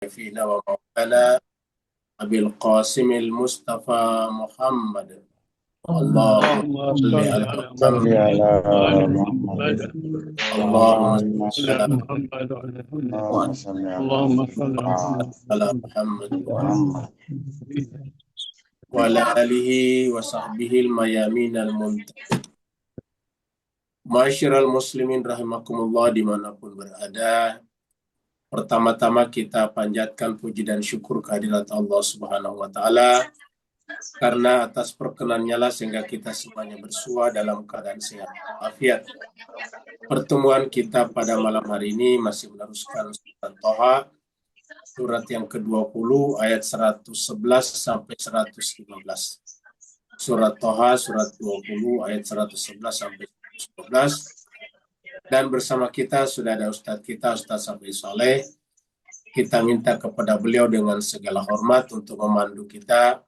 وشفينا ومولانا أبي القاسم المصطفى محمد. اللهم صل على محمد اللهم صل على محمد على محمد وعلى آله وصحبه الميامين المنتقين. Masyiral muslimin rahimakumullah dimanapun berada. Pertama-tama kita panjatkan puji dan syukur kehadirat Allah Subhanahu wa Ta'ala, karena atas perkenannya lah sehingga kita semuanya bersua dalam keadaan sehat walafiat. Pertemuan kita pada malam hari ini masih meneruskan surat Thaha, surat yang ke-20 ayat 111 sampai 115. Surat Thaha surat 20 ayat 111 sampai 115. Dan bersama kita sudah ada Ustadz kita, Ustadz Safi Saleh. Kita minta kepada beliau dengan segala hormat untuk memandu kita,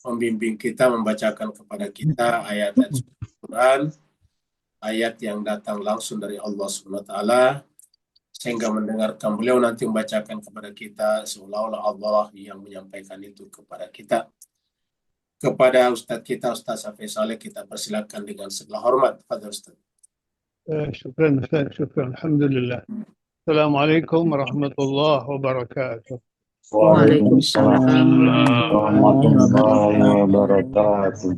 membimbing kita, membacakan kepada kita ayat-ayat Al-Quran, ayat yang datang langsung dari Allah Subhanahu wa Ta'ala, sehingga mendengarkan beliau nanti membacakan kepada kita seolah-olah Allah yang menyampaikan itu kepada kita. Kepada Ustadz kita, Ustadz Safi Saleh, kita persilakan dengan segala hormat. Pada Ustadz. شكرا الحمد لله. السلام عليكم ورحمة الله وبركاته. وعليكم السلام ورحمة الله وبركاته.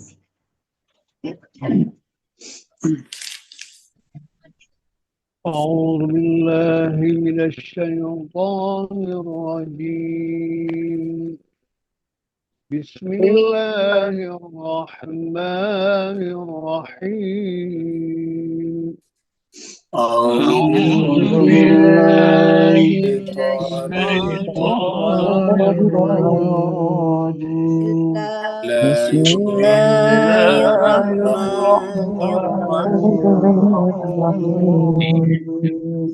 أعوذ بالله من الشيطان الرجيم. بسم الله الرحمن الرحيم. أعوذ بالله من الشيطان الرجيم. بسم الله الرحمن الرحيم.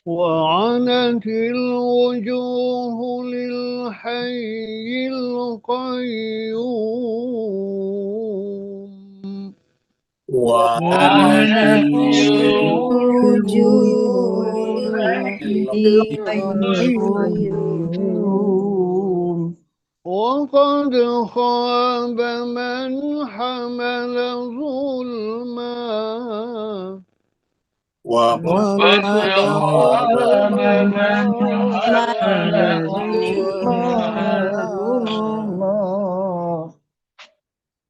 وعنت الوجوه للحي القيوم. وعنت الوجوه للحي القيوم. وقد خاب من حمل ظلما. وقد خاب من حمل ظلما.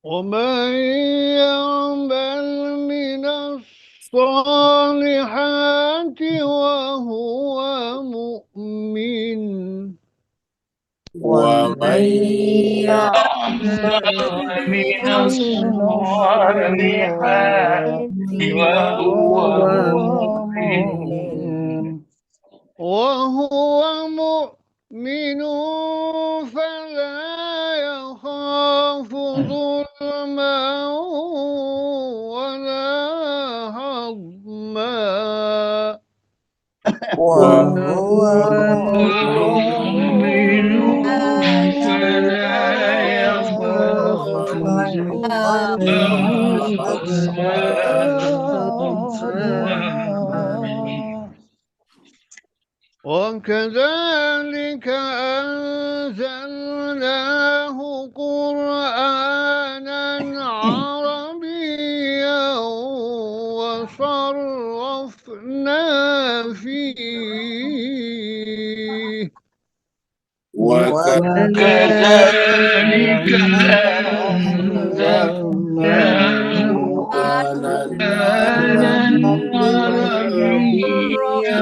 ومن يعمل من الصالحات وهو مؤمن. ومن يعمل من الصالحات وهو مؤمن فلا يخاف ظلما ولا هضما. وهو مؤمن فلا يخاف وكذلك أنزلناه قرآنا عربيا وصرفنا فيه. وكذلك أنزلناه قرآنا عربيا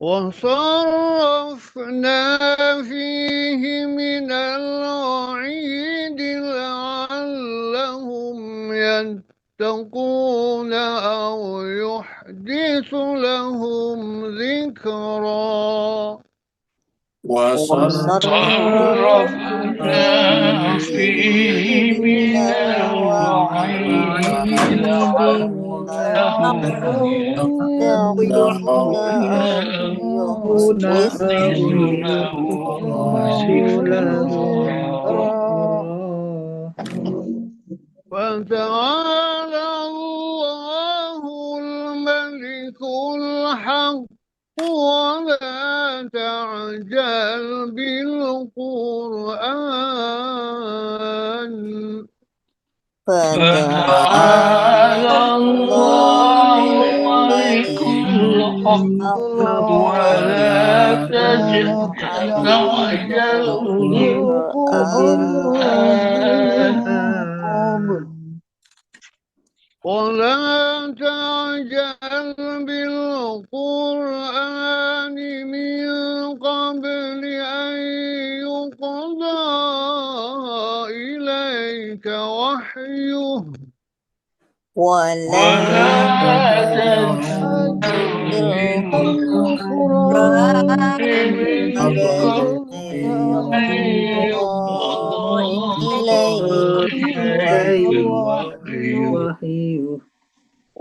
وصرفنا فيه من الوعيد لعلهم يتقون أو يحدث لهم ذكرا. وصرفنا فيه من الوعيد لعلهم فتعالى الله الملك الحق ولا تعجل بالقرآن فتعالى الله الملك الحق ولا تعجل بالقرآن ولا تعجل بالقرآن من قبل أن يقضى إليك وحيه ولا تجعل بالقرآن من قبل أن يقضى إليك وحيه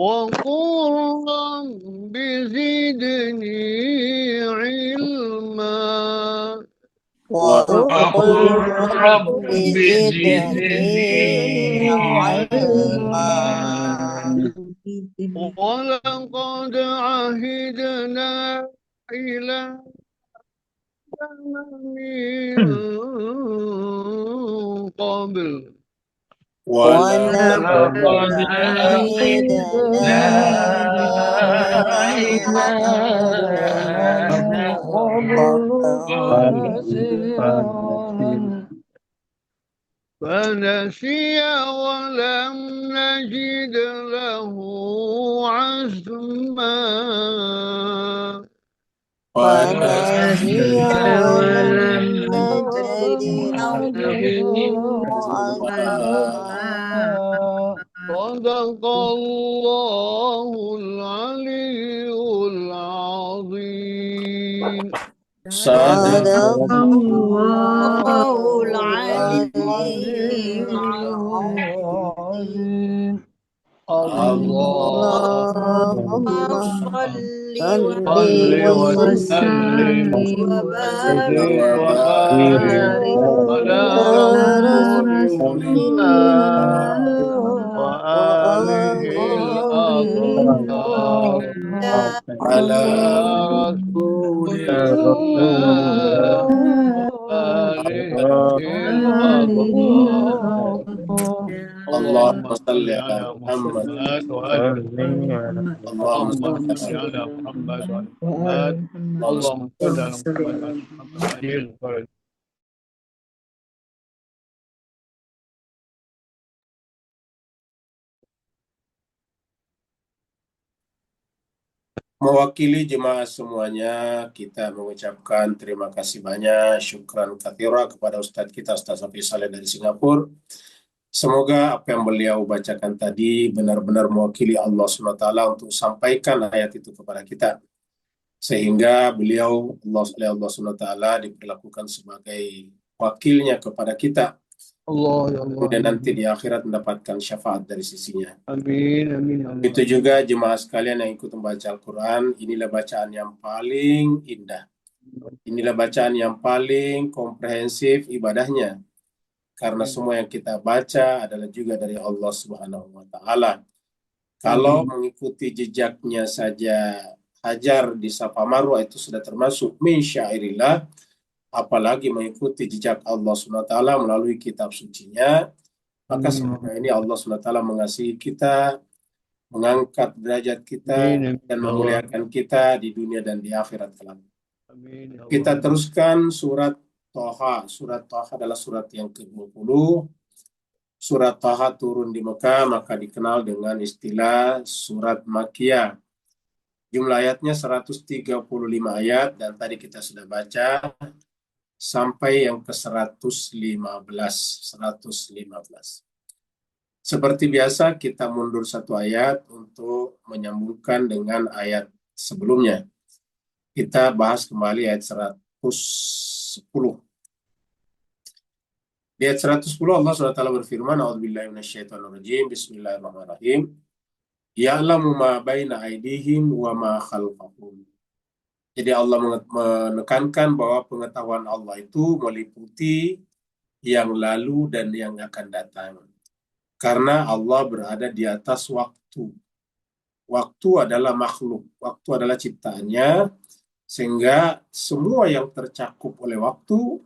وقل رب زدني علما وقل رب زدني علما ولقد عهدنا إلى من قبل ولقد لقد عهدنا عهدنا من قبل ونسينا فنسي ولم نجد له عزما فنسي ولم نجد له عزما صدق الله العلي العظيم صدق الله الله العلي العظيم العظيم اللهم صل وسلم وبارك على رسول الله وآله الأطهار على رسول الله وآله الأطهار اللهم اللهم صل صل على على محمد محمد وآل اللهم اللهم صل صل على على محمد وآل محمد اللهم صل على محمد وآل محمد Mewakili jemaah semuanya, kita mengucapkan terima kasih banyak, syukran katsira kepada Ustadz kita, Ustadz Safi Saleh dari Singapura. Semoga apa yang beliau bacakan tadi benar-benar mewakili Allah SWT untuk sampaikan ayat itu kepada kita. Sehingga beliau, Allah SWT diperlakukan sebagai wakilnya kepada kita. Allah ya Allah. Kemudian nanti di akhirat mendapatkan syafaat dari sisinya. Amin amin ya Allah. Itu juga jemaah sekalian yang ikut membaca Al-Quran, inilah bacaan yang paling indah. Inilah bacaan yang paling komprehensif ibadahnya. Karena semua yang kita baca adalah juga dari Allah Subhanahu wa Ta'ala. Kalau mengikuti jejaknya saja Hajar di Safa Marwah itu sudah termasuk min syairillah, apalagi mengikuti jejak Allah Subhanahu wa Ta'ala melalui kitab sucinya, maka semoga ini Allah Subhanahu wa Ta'ala mengasihi kita, mengangkat derajat kita, dan memuliakan kita di dunia dan di akhirat kelak. Kita teruskan surat Thaha. Surat Thaha adalah surat yang ke-20. Surat Thaha turun di Mekah, maka dikenal dengan istilah surat Makkiyah. Jumlah ayatnya 135 ayat, dan tadi kita sudah baca sampai yang ke-115. Seperti biasa, kita mundur satu ayat untuk menyambungkan dengan ayat sebelumnya. Kita bahas kembali ayat 110. Di ayat 110 Allah SWT berfirman, A'udzubillahi minasyaitonirrajim, Bismillahirrahmanirrahim. Ya'lamu ma baina aydihim wa ma khalfahum. Jadi Allah menekankan bahwa pengetahuan Allah itu meliputi yang lalu dan yang akan datang. Karena Allah berada di atas waktu. Waktu adalah makhluk, waktu adalah ciptaannya, sehingga semua yang tercakup oleh waktu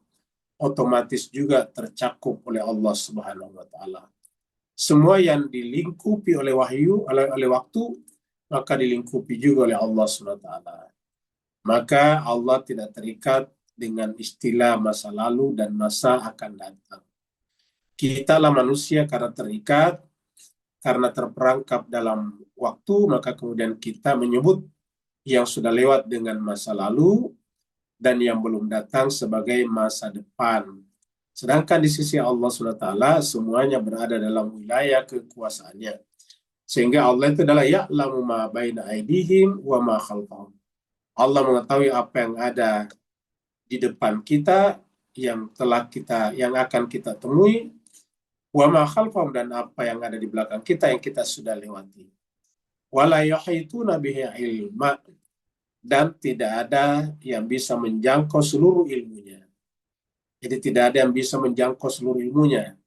otomatis juga tercakup oleh Allah Subhanahu wa taala. Semua yang dilingkupi oleh oleh waktu, maka dilingkupi juga oleh Allah Subhanahu wa taala. Maka Allah tidak terikat dengan istilah masa lalu dan masa akan datang. Kitalah manusia karena terikat, karena terperangkap dalam waktu, maka kemudian kita menyebut yang sudah lewat dengan masa lalu dan yang belum datang sebagai masa depan. Sedangkan di sisi Allah SWT semuanya berada dalam wilayah kekuasaannya. Sehingga Allah itu adalah ya'lamu ma baina aydihim wa ma khalfahum. Allah mengetahui apa yang ada di depan kita, yang akan kita temui, wa ma khalfahum, dan apa yang ada di belakang kita yang kita sudah lewati. Wala yuhituna bihi ilma, dan tidak ada yang bisa menjangkau seluruh ilmunya. Jadi tidak ada yang bisa menjangkau seluruh ilmunya,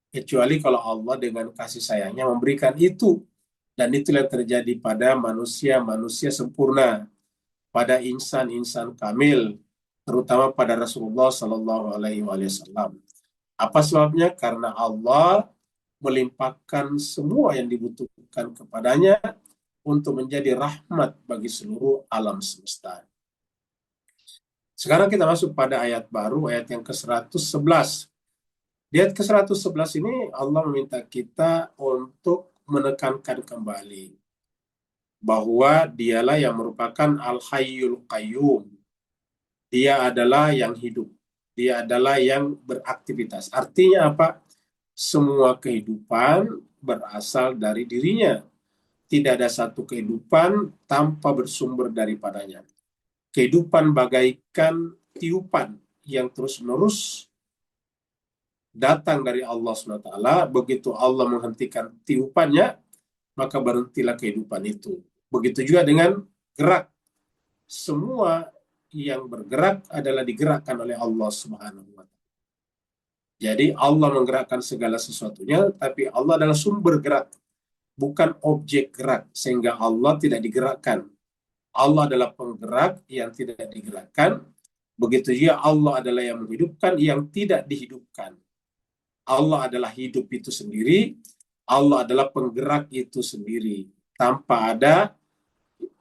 kecuali kalau Allah dengan kasih sayangnya memberikan itu. Dan itulah yang terjadi pada manusia sempurna, pada insan-insan kamil, terutama pada Rasulullah Sallallahu Alaihi Wasallam. Apa sebabnya? Karena Allah melimpahkan semua yang dibutuhkan kepadanya untuk menjadi rahmat bagi seluruh alam semesta. Sekarang kita masuk pada ayat baru, ayat yang ke-111. Di ayat ke-111 ini Allah meminta kita untuk menekankan kembali bahwa dialah yang merupakan Al-Hayyul Qayyum. Dia adalah yang hidup. Dia adalah yang beraktivitas. Artinya apa? Semua kehidupan berasal dari dirinya. Tidak ada satu kehidupan tanpa bersumber daripadanya. Kehidupan bagaikan tiupan yang terus-menerus datang dari Allah SWT. Begitu Allah menghentikan tiupannya, maka berhentilah kehidupan itu. Begitu juga dengan gerak. Semua yang bergerak adalah digerakkan oleh Allah Subhanahu wa taala. Jadi Allah menggerakkan segala sesuatunya, tapi Allah adalah sumber gerak, bukan objek gerak, sehingga Allah tidak digerakkan. Allah adalah penggerak yang tidak digerakkan. Begitu juga Allah adalah yang menghidupkan yang tidak dihidupkan. Allah adalah hidup itu sendiri, Allah adalah penggerak itu sendiri, tanpa ada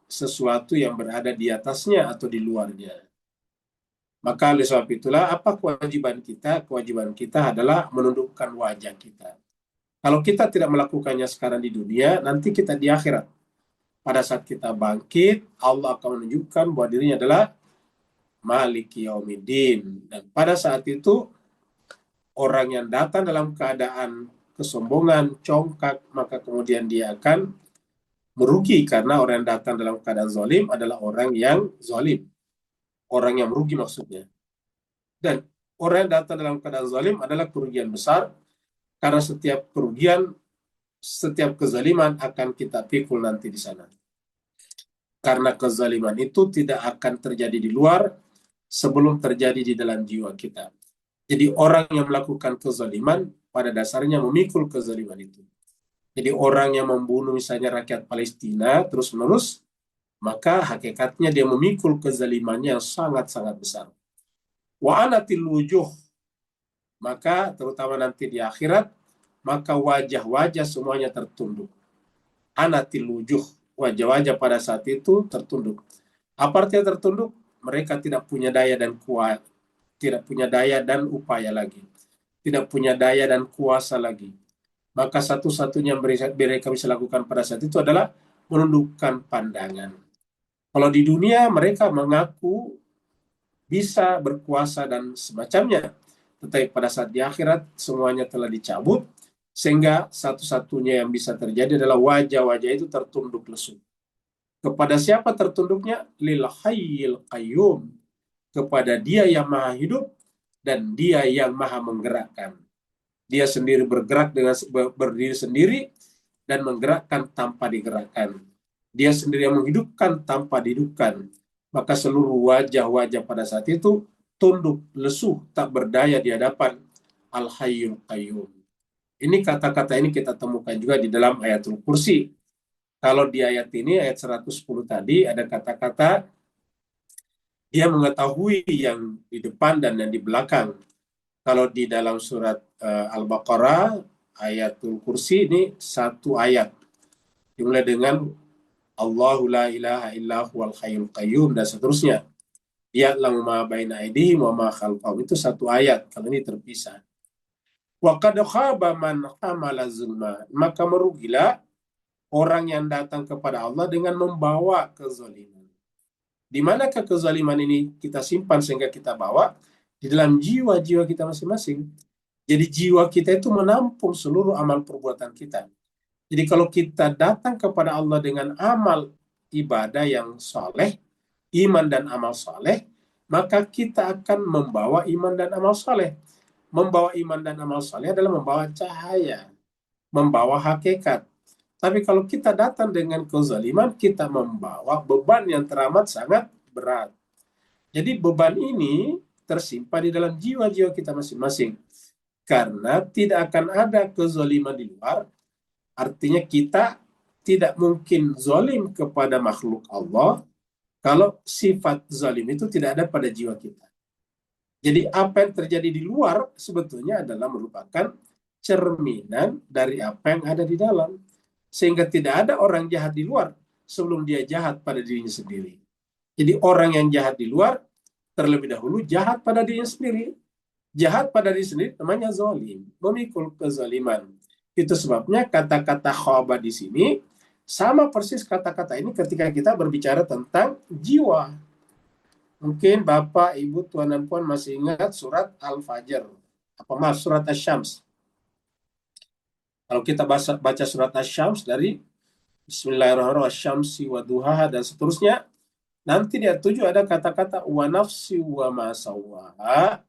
sesuatu yang berada di atasnya atau di luarnya. Maka oleh sebab itulah, apa kewajiban kita? Kewajiban kita adalah menundukkan wajah kita. Kalau kita tidak melakukannya sekarang di dunia, nanti kita di akhirat. Pada saat kita bangkit, Allah akan menunjukkan bahwa dirinya adalah Maliki Yaumiddin. Dan pada saat itu, orang yang datang dalam keadaan kesombongan, congkak, maka kemudian dia akan merugi, karena orang yang datang dalam keadaan zalim adalah orang yang zalim. Orang yang merugi maksudnya. Dan orang yang datang dalam keadaan zalim adalah kerugian besar, karena setiap kerugian, setiap kezaliman akan kita pikul nanti di sana. Karena kezaliman itu tidak akan terjadi di luar sebelum terjadi di dalam jiwa kita. Jadi orang yang melakukan kezaliman pada dasarnya memikul kezaliman itu. Jadi orang yang membunuh misalnya rakyat Palestina terus-menerus, maka hakikatnya dia memikul kezalimannya yang sangat-sangat besar. Wa anatil wujuh, maka terutama nanti di akhirat, maka wajah-wajah semuanya tertunduk. Anatil wujuh, wajah-wajah pada saat itu tertunduk. Apa artinya tertunduk? Mereka tidak punya daya dan kuat, tidak punya daya dan upaya lagi, tidak punya daya dan kuasa lagi. Maka satu-satunya yang mereka bisa lakukan pada saat itu adalah menundukkan pandangan. Kalau di dunia mereka mengaku bisa berkuasa dan semacamnya, tetapi pada saat di akhirat semuanya telah dicabut, sehingga satu-satunya yang bisa terjadi adalah wajah-wajah itu tertunduk lesu. Kepada siapa tertunduknya? Lil Hayyil Qayyum, kepada Dia yang Maha Hidup dan Dia yang Maha Menggerakkan. Dia sendiri bergerak dengan berdiri sendiri dan menggerakkan tanpa digerakkan. Dia sendiri yang menghidupkan tanpa dihidupkan. Maka seluruh wajah-wajah pada saat itu tunduk, lesu, tak berdaya di hadapan Al-Hayyul Qayyum. Ini kata-kata ini kita temukan juga di dalam ayatul kursi. Kalau di ayat ini, ayat 110 tadi, ada kata-kata dia mengetahui yang di depan dan yang di belakang. Kalau di dalam surat Al-Baqarah, ayatul kursi ini satu ayat. Dimulai dengan Allahu la ilaha illa huwal hayyul qayyum dan seterusnya. Ya'lamu ma baina aydihim wa ma khalfahum. Itu satu ayat. Kalau ini terpisah. Wa qad khaba man hamala zulma. Maka merugilah orang yang datang kepada Allah dengan membawa kezaliman. Di manakah kezaliman ini kita simpan sehingga kita bawa? Di dalam jiwa-jiwa kita masing-masing. Jadi jiwa kita itu menampung seluruh amal perbuatan kita. Jadi kalau kita datang kepada Allah dengan amal ibadah yang soleh, iman dan amal soleh, maka kita akan membawa iman dan amal soleh. Membawa iman dan amal soleh adalah membawa cahaya, membawa hakikat. Tapi kalau kita datang dengan kezaliman, kita membawa beban yang teramat sangat berat. Jadi beban ini tersimpan di dalam jiwa-jiwa kita masing-masing. Karena tidak akan ada kezaliman di luar, artinya kita tidak mungkin zalim kepada makhluk Allah kalau sifat zalim itu tidak ada pada jiwa kita. Jadi apa yang terjadi di luar sebetulnya adalah merupakan cerminan dari apa yang ada di dalam. Sehingga tidak ada orang jahat di luar sebelum dia jahat pada dirinya sendiri. Jadi orang yang jahat di luar terlebih dahulu jahat pada dirinya sendiri. Jahat pada diri sendiri namanya zalim, memikul kezaliman. Itu sebabnya kata-kata khaba di sini sama persis kata-kata ini ketika kita berbicara tentang jiwa. Mungkin Bapak, Ibu, Tuan dan Puan masih ingat surat Al-Fajr. Surat Asy-Syams. Kalau kita baca surat Asy-Syams dari Bismillahirrahmanirrahim, Asy-Syamsi wa duhaha dan seterusnya, nanti di ayat 7 ada kata-kata wa nafsi wa ma sawwaha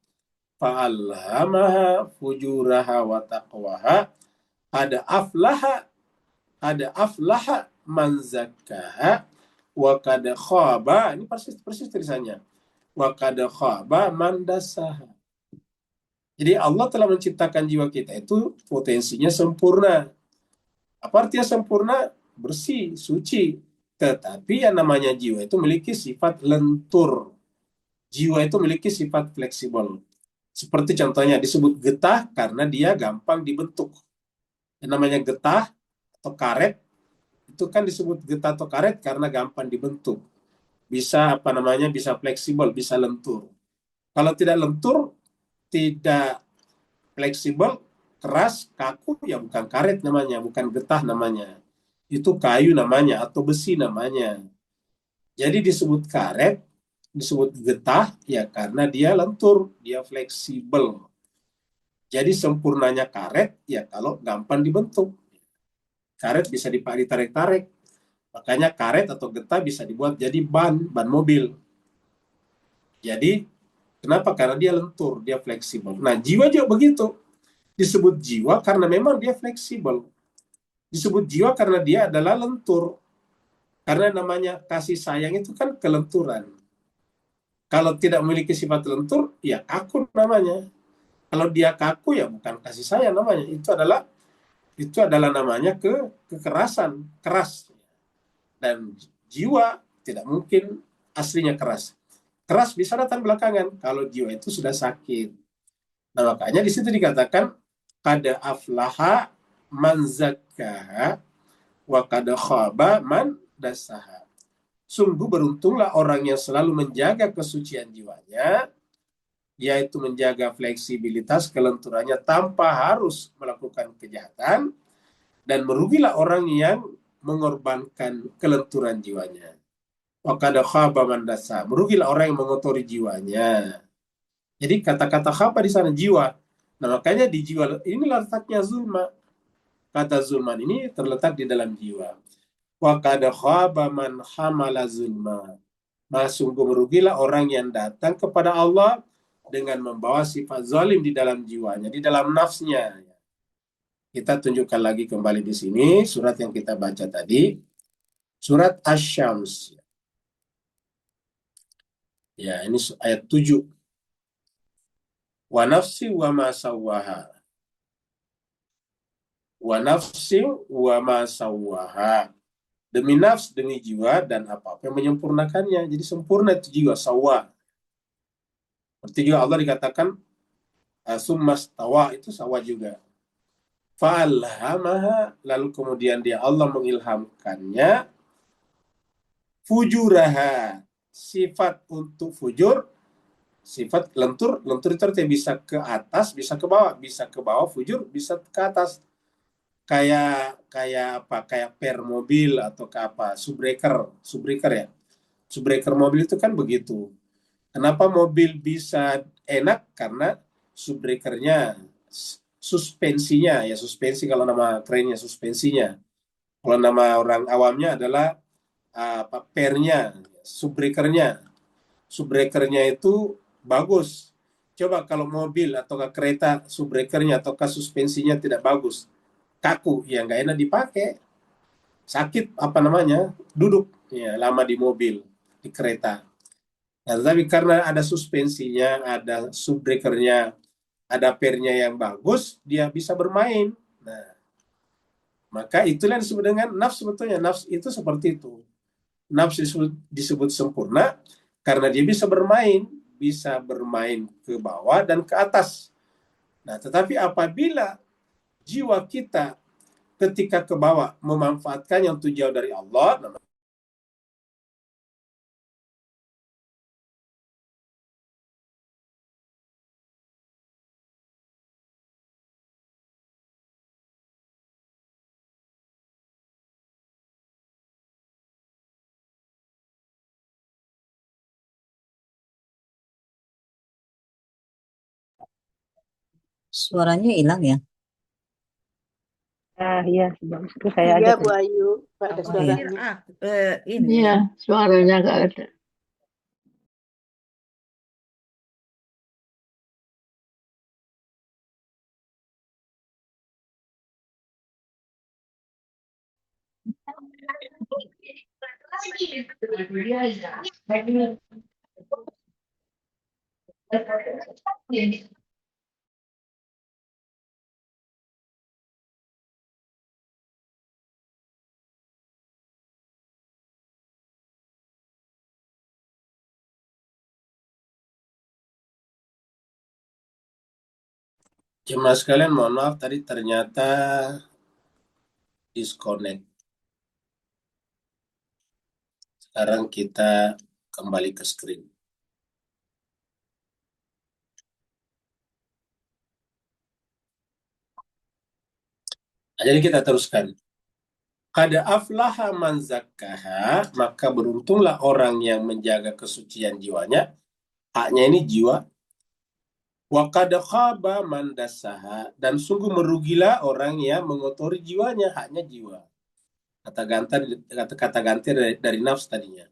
fa'alhamaha fujuraha wa taqwaha ada aflaha man zakkaha wa qad khaba, ini persis tulisannya, wa qad khaba man dassaha. Jadi Allah telah menciptakan jiwa kita itu potensinya sempurna. Apa artinya sempurna? Bersih, suci. Tetapi yang namanya jiwa itu memiliki sifat lentur. Jiwa itu memiliki sifat fleksibel. Seperti contohnya disebut getah karena dia gampang dibentuk. Yang namanya getah atau karet itu kan disebut getah atau karet karena gampang dibentuk. Bisa bisa fleksibel, bisa lentur. Kalau tidak lentur, tidak fleksibel, keras, kaku, ya bukan karet namanya, bukan getah namanya. Itu kayu namanya atau besi namanya. Jadi disebut karet, disebut getah ya karena dia lentur, dia fleksibel. Jadi sempurnanya karet ya kalau gampang dibentuk. Karet bisa ditarik-tarik. Makanya karet atau getah bisa dibuat jadi ban mobil. Jadi kenapa? Karena dia lentur, dia fleksibel. Nah, jiwa juga begitu. Disebut jiwa karena memang dia fleksibel. Disebut jiwa karena dia adalah lentur. Karena namanya kasih sayang itu kan kelenturan. Kalau tidak memiliki sifat lentur, ya kaku namanya. Kalau dia kaku, ya bukan kasih sayang namanya. Itu adalah namanya kekerasan, keras. Dan jiwa tidak mungkin aslinya keras. Keras bisa datang belakangan kalau jiwa itu sudah sakit. Nah, makanya di situ dikatakan kada aflaha man zakkaha wa kada khaba man dassaha. Sungguh beruntunglah orang yang selalu menjaga kesucian jiwanya, yaitu menjaga fleksibilitas kelenturannya tanpa harus melakukan kejahatan, dan merugilah orang yang mengorbankan kelenturan jiwanya. Wa kada khaba man dassaha. Merugilah orang yang mengotori jiwanya. Jadi kata-kata khaba di sana jiwa. Nah, makanya di jiwa inilah letaknya zulma. Kata zulman ini terletak di dalam jiwa. Wa qad khaba man hamala zulma. Sungguh merugilah orang yang datang kepada Allah dengan membawa sifat zalim di dalam jiwanya, di dalam nafsnya. Kita tunjukkan lagi kembali di sini surat yang kita baca tadi, surat Asy-Syams. Ya, ini ayat 7. Wa nafsi wa ma sawwaha. Wa nafsin wa ma sawwaha. Demi nafs, demi jiwa, dan apa-apa yang menyempurnakannya. Jadi sempurna itu jiwa, sawwa. Seperti juga Allah dikatakan summastawa, itu sawa juga. Fa'alhamaha, lalu kemudian dia Allah mengilhamkannya fujuraha, sifat untuk fujur, sifat lentur. Lentur itu artinya bisa ke atas, bisa ke bawah. Bisa ke bawah fujur, bisa ke atas. Kayak apa? Kayak per mobil atau ke apa? Subbreaker ya. Subbreaker mobil itu kan begitu. Kenapa mobil bisa enak? Karena subbreakernya, suspensinya, ya suspensi kalau nama kerennya suspensinya. Kalau nama orang awamnya adalah pernya, subbreakernya. Subbreakernya itu bagus. Coba kalau mobil atau kereta subbreakernya atau suspensinya tidak bagus, kaku, ya nggak enak dipakai. Sakit apa namanya? Duduk ya lama di mobil, di kereta. Nah, tapi karena ada suspensinya, ada subbreakernya, ada pernya yang bagus, dia bisa bermain. Nah, maka itulah yang disebut dengan nafs. Sebetulnya nafs itu seperti itu. Nafs disebut sempurna karena dia bisa bermain ke bawah dan ke atas. Nah, tetapi apabila jiwa kita ketika ke bawah memanfaatkannya untuk jauh dari Allah, Suaranya hilang ya? Iya, itu saya Iya, aja Bu Ayu, Pak, ada Oh, suaranya. ini Iya, suaranya nggak ada. jemaah sekalian, mohon maaf tadi ternyata disconnect. Sekarang kita kembali ke screen. Nah, jadi kita teruskan. Kada aflaha man zakkaha, maka beruntunglah orang yang menjaga kesucian jiwanya. Haknya ini jiwa. Wa qad khaba man dassaha, dan sungguh merugilah orang yang mengotori jiwanya. Haknya jiwa. Kata ganti dari nafs tadinya.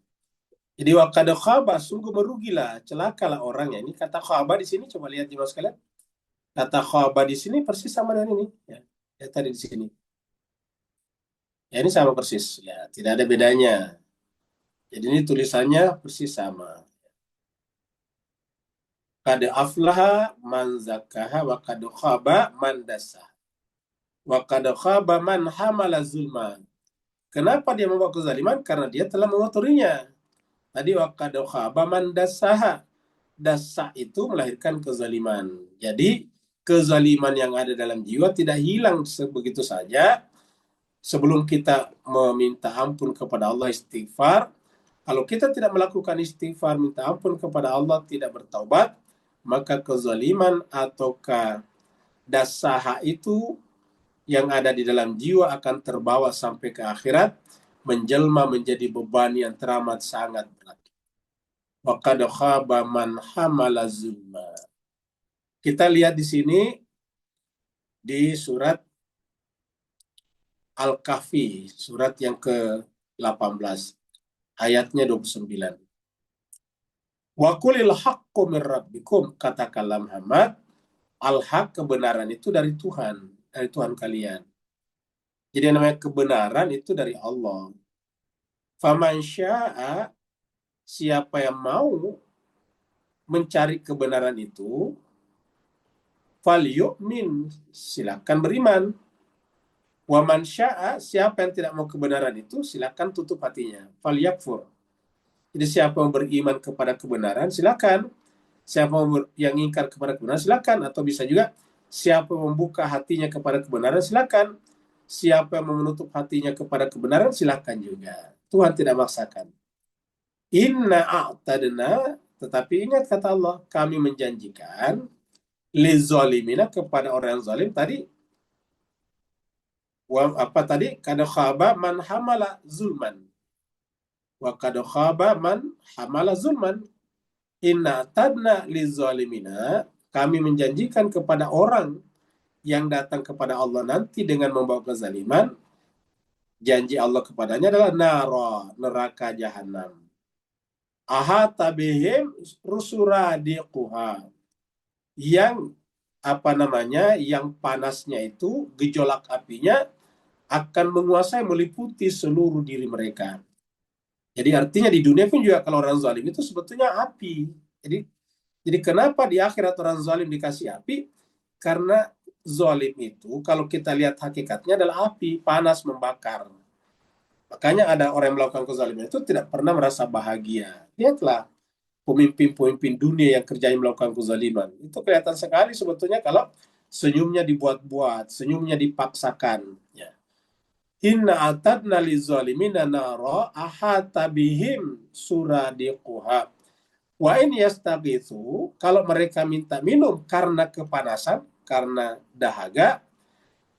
Jadi wa qad khaba, sungguh merugilah, celakalah orang ya. Ini kata khaba di sini, coba lihat jemaah sekalian. Kata khaba di sini persis sama dengan ini ya. Ya tadi di sini. Ya ini sama persis ya, tidak ada bedanya. Jadi ini tulisannya persis sama. Qad aflaha man zakkaha wa qad khaba man dassaha. Wa qad khaba man hamala zulma. Kenapa dia membawa kezaliman? Karena dia telah mengotorinya. Tadi wa qad khaba man dassaha. Dasa itu melahirkan kezaliman. Jadi kezaliman yang ada dalam jiwa tidak hilang sebegitu saja. Sebelum kita meminta ampun kepada Allah, istighfar, kalau kita tidak melakukan istighfar, minta ampun kepada Allah, tidak bertaubat, maka kezaliman ataukah dasaha itu yang ada di dalam jiwa akan terbawa sampai ke akhirat, menjelma menjadi beban yang teramat sangat berat. Wa qad khaba man hamala zulma. Kita lihat di sini di surat Al-Kahfi, surat yang ke-18, ayatnya 29. Wa qulil haqqu min rabbikum, katakanlah Muhammad, al-haq, kebenaran itu dari Tuhan kalian. Jadi yang namanya kebenaran itu dari Allah. Faman syaa, siapa yang mau mencari kebenaran itu, falyu'min, silakan beriman. Wa man syaa, siapa yang tidak mau kebenaran itu silakan tutup hatinya. Falyakfur. Jadi siapa yang beriman kepada kebenaran silakan. Siapa yang ingkar kepada kebenaran silakan, atau bisa juga siapa yang membuka hatinya kepada kebenaran silakan. Siapa yang menutup hatinya kepada kebenaran silakan juga. Tuhan tidak maksakan. Inna a'tadna, tetapi ingat kata Allah, kami menjanjikan lizolimina, kepada orang yang zalim tadi. Apa tadi? Kad khaba man hamala zulman. Wa kad khaba man hamala zulman. Inna tadna lizolimina, kami menjanjikan kepada orang yang datang kepada Allah nanti dengan membawa kezaliman, janji Allah kepadanya adalah neraka jahanam. Ahata bihim rusuradiquha, yang yang panasnya itu, gejolak apinya akan menguasai, meliputi seluruh diri mereka. Jadi artinya di dunia pun juga kalau orang zalim itu sebetulnya api. Jadi kenapa di akhirat orang zalim dikasih api? Karena zalim itu kalau kita lihat hakikatnya adalah api, panas, membakar. Makanya ada orang yang melakukan kezaliman itu tidak pernah merasa bahagia. Lihatlah pemimpin-pemimpin dunia yang kerjanya melakukan kezaliman. Itu kelihatan sekali sebetulnya kalau senyumnya dibuat-buat, senyumnya dipaksakan. Ya. Inna atadna lizalimina nara ahata bihim suradiquha. Wa in yastaghitsu, kalau mereka minta minum karena kepanasan, karena dahaga,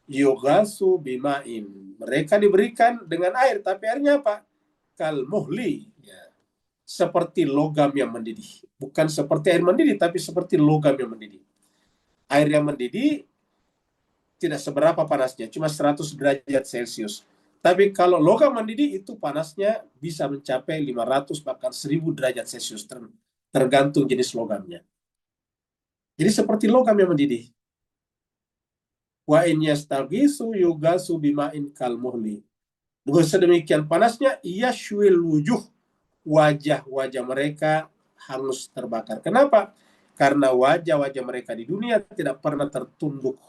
yughasu bima'in, mereka diberikan dengan air, tapi airnya apa? Kal muhli, ya. Seperti logam yang mendidih. Bukan seperti air mendidih, tapi seperti logam yang mendidih. Air yang mendidih tidak seberapa panasnya, cuma 100 derajat Celcius. Tapi kalau logam mendidih itu panasnya bisa mencapai 500 bahkan 1000 derajat Celcius, tergantung jenis logamnya. Jadi seperti logam yang mendidih. Wa in yastaghisu yughasu bima'in kal muhli. Sedemikian panasnya yashwil wujuh, wajah-wajah mereka hangus terbakar. Kenapa? Karena wajah-wajah mereka di dunia tidak pernah tertunduk,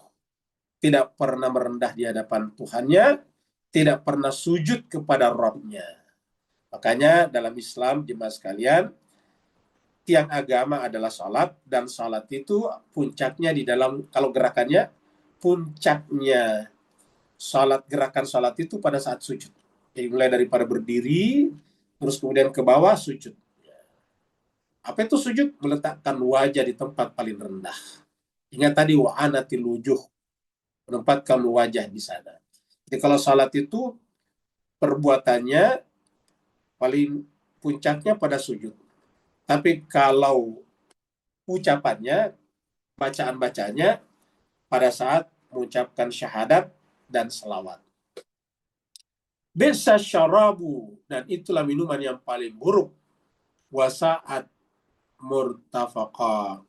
tidak pernah merendah di hadapan Tuhannya, tidak pernah sujud kepada Rabb-Nya. Makanya dalam Islam, jemaah sekalian, tiang agama adalah salat, dan salat itu puncaknya di dalam, kalau gerakannya, puncaknya gerakan salat itu pada saat sujud. Jadi mulai daripada berdiri, terus kemudian ke bawah sujud. Apa itu sujud? Meletakkan wajah di tempat paling rendah. Ingat tadi wa'anatil wujuh, menempatkan wajah di sana. Jadi kalau salat itu perbuatannya paling puncaknya pada sujud. Tapi kalau ucapannya, bacaan-bacanya pada saat mengucapkan syahadat dan selawat. Bisa syarabu, dan itulah minuman yang paling buruk. Wasaat murtafaqa,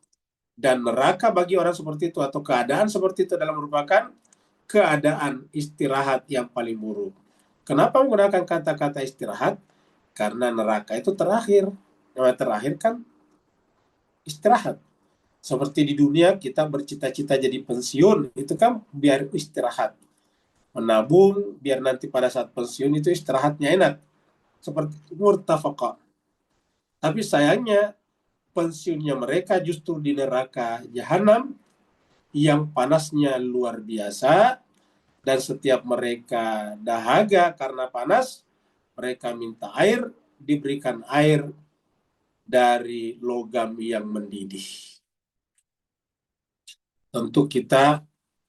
dan neraka bagi orang seperti itu, atau keadaan seperti itu adalah merupakan keadaan istirahat yang paling buruk. Kenapa menggunakan kata-kata istirahat? Karena neraka itu terakhir. Yang terakhir kan istirahat. Seperti di dunia kita bercita-cita jadi pensiun, itu kan biar istirahat. Menabung biar nanti pada saat pensiun itu istirahatnya enak. Seperti murtafaqa. Tapi sayangnya pensiunnya mereka justru di neraka jahanam yang panasnya luar biasa, dan setiap mereka dahaga karena panas, mereka minta air, diberikan air dari logam yang mendidih. Tentu kita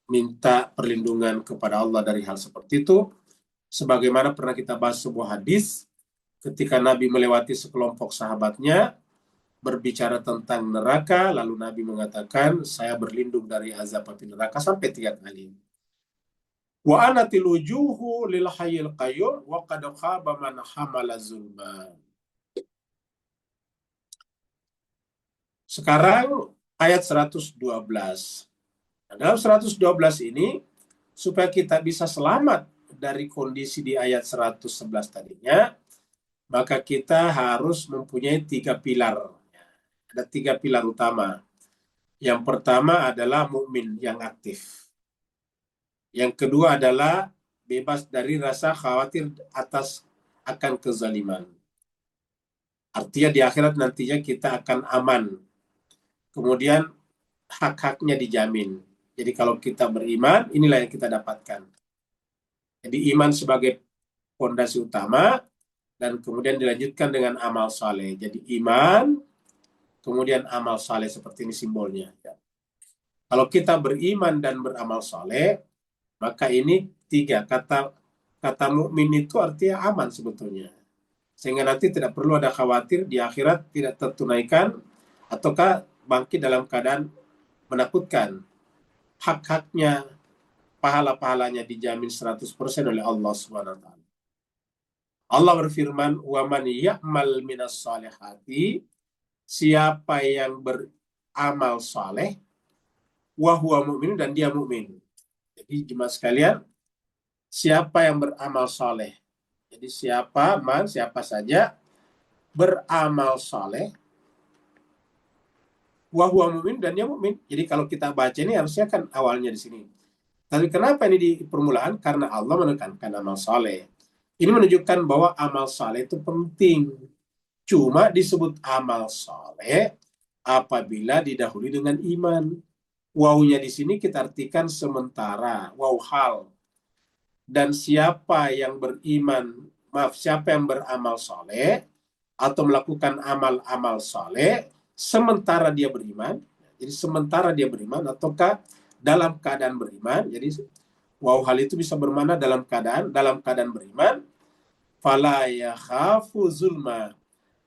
minta perlindungan kepada Allah dari hal seperti itu, sebagaimana pernah kita bahas sebuah hadis ketika Nabi melewati sekelompok sahabatnya berbicara tentang neraka, lalu Nabi mengatakan, saya berlindung dari azab api neraka sampai 3 kali. Wa anatil wujuhu lil hayyil qayyum wa qad khaba man hamala zulma. Sekarang ayat 112. Nah, dalam 112 ini, supaya kita bisa selamat dari kondisi di ayat 111 tadinya, maka kita harus mempunyai 3 pilar. Ada 3 pilar utama. Yang pertama adalah mukmin yang aktif. Yang kedua adalah bebas dari rasa khawatir akan kezaliman. Artinya di akhirat nantinya kita akan aman. Kemudian hak-haknya dijamin. Jadi kalau kita beriman, inilah yang kita dapatkan. Jadi iman sebagai fondasi utama, dan kemudian dilanjutkan dengan amal saleh. Jadi iman, kemudian amal saleh, seperti ini simbolnya. Kalau kita beriman dan beramal saleh, maka ini 3 kata mukmin itu artinya aman sebetulnya. Sehingga nanti tidak perlu ada khawatir di akhirat tidak tertunaikan ataukah bangkit dalam keadaan menakutkan. Hak-haknya, pahala-pahalanya dijamin 100% oleh Allah Subhanahu wa taala. Allah berfirman, "Wa man ya'mal minas salihati", siapa yang beramal saleh, wa huwa mu'min, dan dia mukmin. Jadi jemaah sekalian, siapa yang beramal saleh? Jadi siapa saja beramal saleh, wa huwa mu'min, dan dia mukmin. Jadi kalau kita baca ini harusnya kan awalnya di sini. Tapi kenapa ini di permulaan? Karena Allah menekankan amal saleh. Ini menunjukkan bahwa amal saleh itu penting. Cuma disebut amal saleh apabila didahului dengan iman. Wawunya di sini kita artikan sementara, waw hal. Dan siapa yang beramal saleh atau melakukan amal-amal saleh sementara dia beriman. Jadi sementara dia beriman ataukah dalam keadaan beriman. Jadi waw hal itu bisa bermakna dalam keadaan beriman. Fala yakhafu zulma,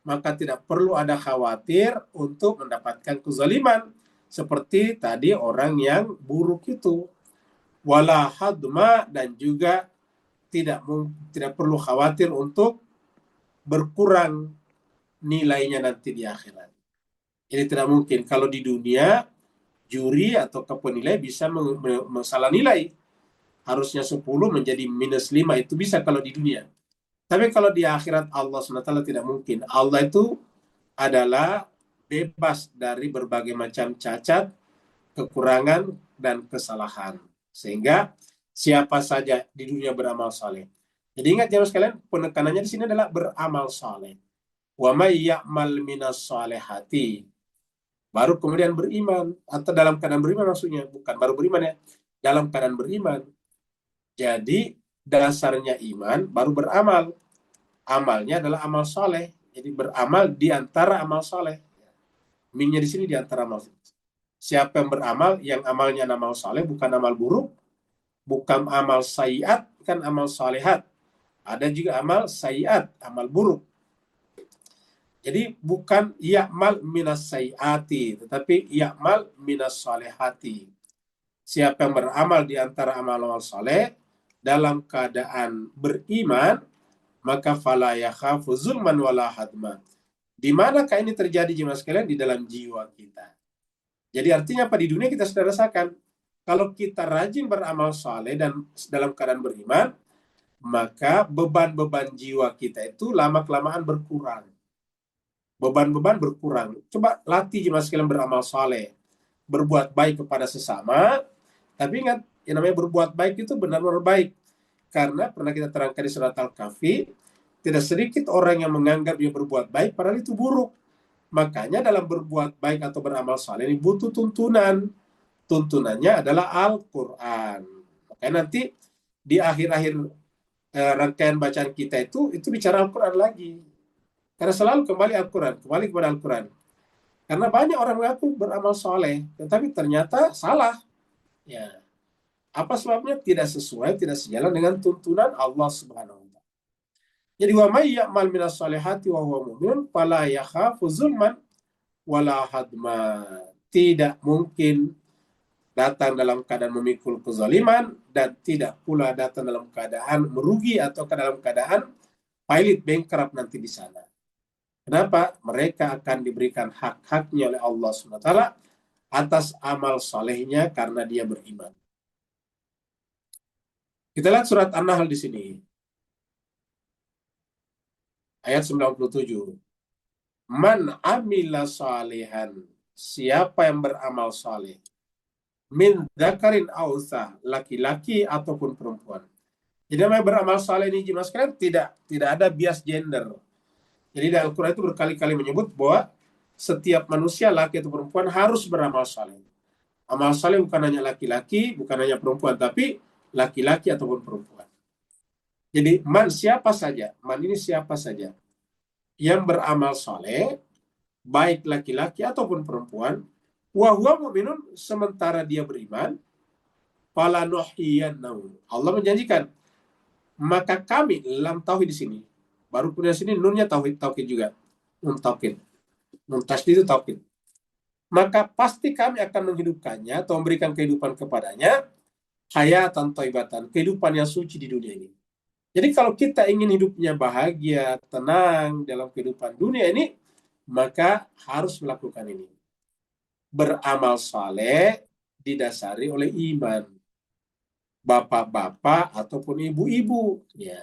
maka tidak perlu ada khawatir untuk mendapatkan kezaliman seperti tadi orang yang buruk itu. Wala hadma, dan juga tidak perlu khawatir untuk berkurang nilainya nanti di akhirat. Jadi tidak mungkin kalau di dunia juri atau penilai bisa salah nilai. Harusnya 10 menjadi -5, itu bisa kalau di dunia. Tapi kalau di akhirat Allah SWT tidak mungkin. Allah itu adalah bebas dari berbagai macam cacat, kekurangan, dan kesalahan. Sehingga siapa saja di dunia beramal saleh. Jadi ingat jemaah sekalian, penekanannya di sini adalah beramal saleh. Wa may ya'mal minas salihati. Baru kemudian beriman, atau dalam keadaan beriman maksudnya, bukan baru beriman ya, dalam keadaan beriman. Jadi dasarnya iman baru beramal. Amalnya adalah amal saleh. Jadi beramal di antara amal saleh. Minnya di sini di antara amal. Siapa yang beramal, yang amalnya amal saleh, bukan amal buruk, bukan amal sayiat, kan amal salehat. Ada juga amal sayiat, amal buruk. Jadi bukan ya'mal minas sayiati, tetapi ya'mal minas salehati. Siapa yang beramal di antara amal-amal saleh dalam keadaan beriman, maka fala yakhafu zulman wala hadma. Di manakah ini terjadi jemaah sekalian? Di dalam jiwa kita. Jadi artinya apa? Di dunia kita sudah rasakan. Kalau kita rajin beramal saleh dan dalam keadaan beriman, maka beban-beban jiwa kita itu lama-kelamaan berkurang. Beban-beban berkurang. Coba latih jemaah sekalian beramal saleh. Berbuat baik kepada sesama. Tapi ingat, yang namanya berbuat baik itu benar-benar baik. Karena pernah kita terangkan di surat Al-Kahfi, tidak sedikit orang yang menganggap dia berbuat baik, padahal itu buruk. Makanya dalam berbuat baik atau beramal saleh ini butuh tuntunan. Tuntunannya adalah Al-Quran. Makanya nanti di akhir-akhir rangkaian bacaan kita itu bicara Al-Quran lagi. Karena selalu kembali kepada Al-Quran. Karena banyak orang mengaku beramal saleh, tetapi ternyata salah. Ya. Apa sebabnya? Tidak sesuai, tidak sejalan dengan tuntunan Allah Subhanahu wa taala. Jadi wa may ya'mal minas salihati wa huwa mu'min fala yakhafu zulman wala hadma. Tidak mungkin datang dalam keadaan memikul kezaliman dan tidak pula datang dalam keadaan merugi atau dalam keadaan pailit bankrupt nanti di sana. Kenapa? Mereka akan diberikan hak-haknya oleh Allah Subhanahu wa taala atas amal salehnya karena dia beriman. Kita lihat surat An-Nahl di sini. Ayat 97. Man amila salihan. Siapa yang beramal saleh. Min dzakarin aw unsa, laki-laki ataupun perempuan. Jadi namanya beramal saleh ini jemaah sekalian tidak ada bias gender. Jadi di Al-Quran itu berkali-kali menyebut bahwa setiap manusia laki atau perempuan harus beramal saleh. Amal saleh bukan hanya laki-laki, bukan hanya perempuan, tapi laki-laki ataupun perempuan. Jadi siapa saja, ini siapa saja yang beramal saleh, baik laki-laki ataupun perempuan, wa huwa mu'minun, sementara dia beriman, fala nuhyiyannahu. Allah menjanjikan, maka kami, lam tauhid di sini. Baru punya sini nunnya tauhid juga. Nun tauhid. Nun tasdid itu tauhid. Maka pasti kami akan menghidupkannya atau memberikan kehidupan kepadanya, hayatan thayyibatan, kehidupan yang suci di dunia ini. Jadi kalau kita ingin hidupnya bahagia, tenang dalam kehidupan dunia ini, maka harus melakukan ini. Beramal saleh didasari oleh iman. Bapak-bapak ataupun ibu-ibu, ya.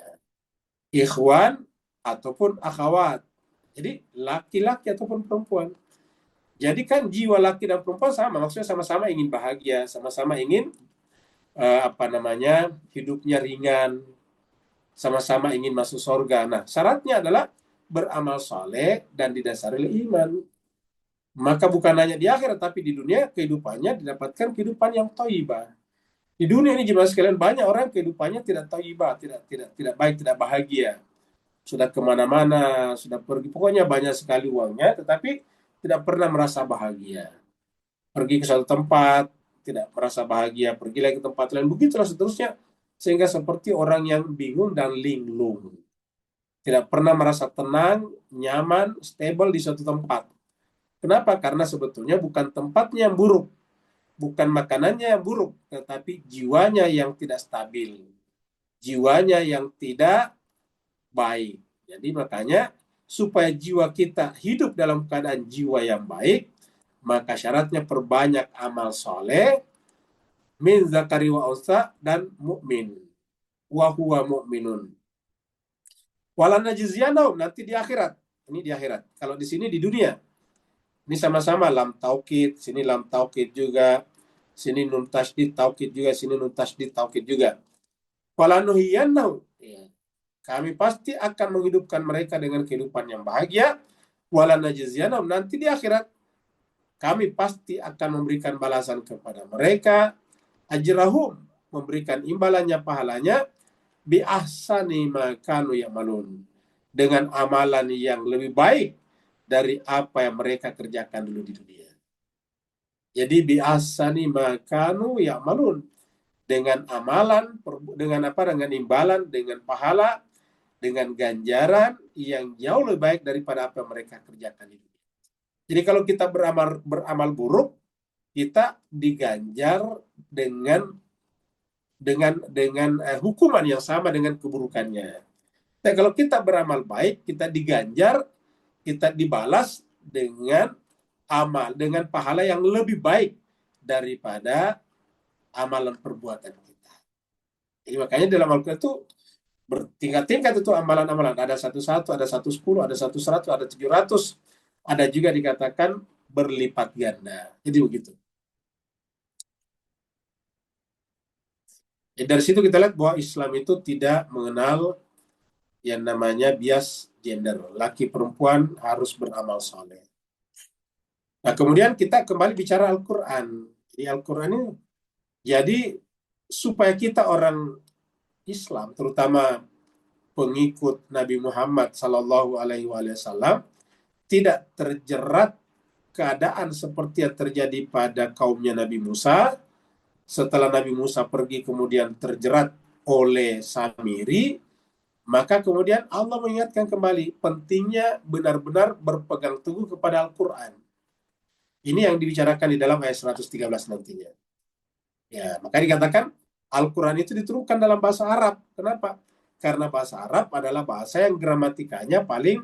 Ikhwan ataupun akhwat. Jadi laki-laki ataupun perempuan. Jadi kan jiwa laki dan perempuan sama, maksudnya sama-sama ingin bahagia, sama-sama ingin hidupnya ringan, sama-sama ingin masuk surga. Nah, syaratnya adalah beramal saleh dan didasari oleh iman. Maka bukan hanya di akhirat, tapi di dunia kehidupannya didapatkan kehidupan yang thayyibah. Di dunia ini jemaah sekalian banyak orang kehidupannya tidak thayyibah, tidak baik, tidak bahagia. Sudah kemana-mana, sudah pergi, pokoknya banyak sekali uangnya, tetapi tidak pernah merasa bahagia. Pergi ke suatu tempat, tidak merasa bahagia, pergi lagi ke tempat lain, begitulah seterusnya, sehingga seperti orang yang bingung dan linglung. Tidak pernah merasa tenang, nyaman, stable di suatu tempat. Kenapa? Karena sebetulnya bukan tempatnya yang buruk, bukan makanannya yang buruk, tetapi jiwanya yang tidak stabil, jiwanya yang tidak baik. Jadi makanya supaya jiwa kita hidup dalam keadaan jiwa yang baik, maka syaratnya perbanyak amal soleh, min zakari wa unsa, dan mukmin, wa huwa mu'minun. Walana jizyanahum, nanti di akhirat. Ini di akhirat. Kalau di sini di dunia, ini sama-sama lam taukid, sini lam taukid juga, sini nun tasdid taukid juga, sini nun tasdid taukid juga. Walanuhiyannahum, kami pasti akan menghidupkan mereka dengan kehidupan yang bahagia. Walanajziyanahum, nanti di akhirat kami pasti akan memberikan balasan kepada mereka, ajrahum, memberikan imbalannya, pahalanya, bi ahsani ma kanu ya'malun, dengan amalan yang lebih baik dari apa yang mereka kerjakan dulu di dunia. Jadi bi ahsani ma kanu ya'malun, dengan amalan, dengan imbalan, dengan pahala, dengan ganjaran yang jauh lebih baik daripada apa yang mereka kerjakan di dunia. Jadi kalau kita beramal buruk, kita diganjar dengan hukuman yang sama dengan keburukannya. Dan kalau kita beramal baik, kita diganjar, kita dibalas dengan dengan pahala yang lebih baik daripada amalan perbuatan kita. Jadi makanya dalam Al-Quran itu bertingkat-tingkat itu amalan-amalan. Ada 1-1, ada 110, ada 100, ada 700. Ada juga dikatakan berlipat ganda. Jadi begitu. Jadi dari situ kita lihat bahwa Islam itu tidak mengenal yang namanya bias gender. Laki perempuan harus beramal saleh. Nah, kemudian kita kembali bicara Al-Quran. Di Al-Quran ini, jadi supaya kita orang Islam, terutama pengikut Nabi Muhammad Sallallahu Alaihi Wasallam, tidak terjerat keadaan seperti yang terjadi pada kaumnya Nabi Musa. Setelah Nabi Musa pergi kemudian terjerat oleh Samiri, maka kemudian Allah mengingatkan kembali pentingnya benar-benar berpegang teguh kepada Al-Quran. Ini yang dibicarakan di dalam ayat 113 nantinya. Ya, maka dikatakan Al-Quran itu diturunkan dalam bahasa Arab. Kenapa? Karena bahasa Arab adalah bahasa yang gramatikanya paling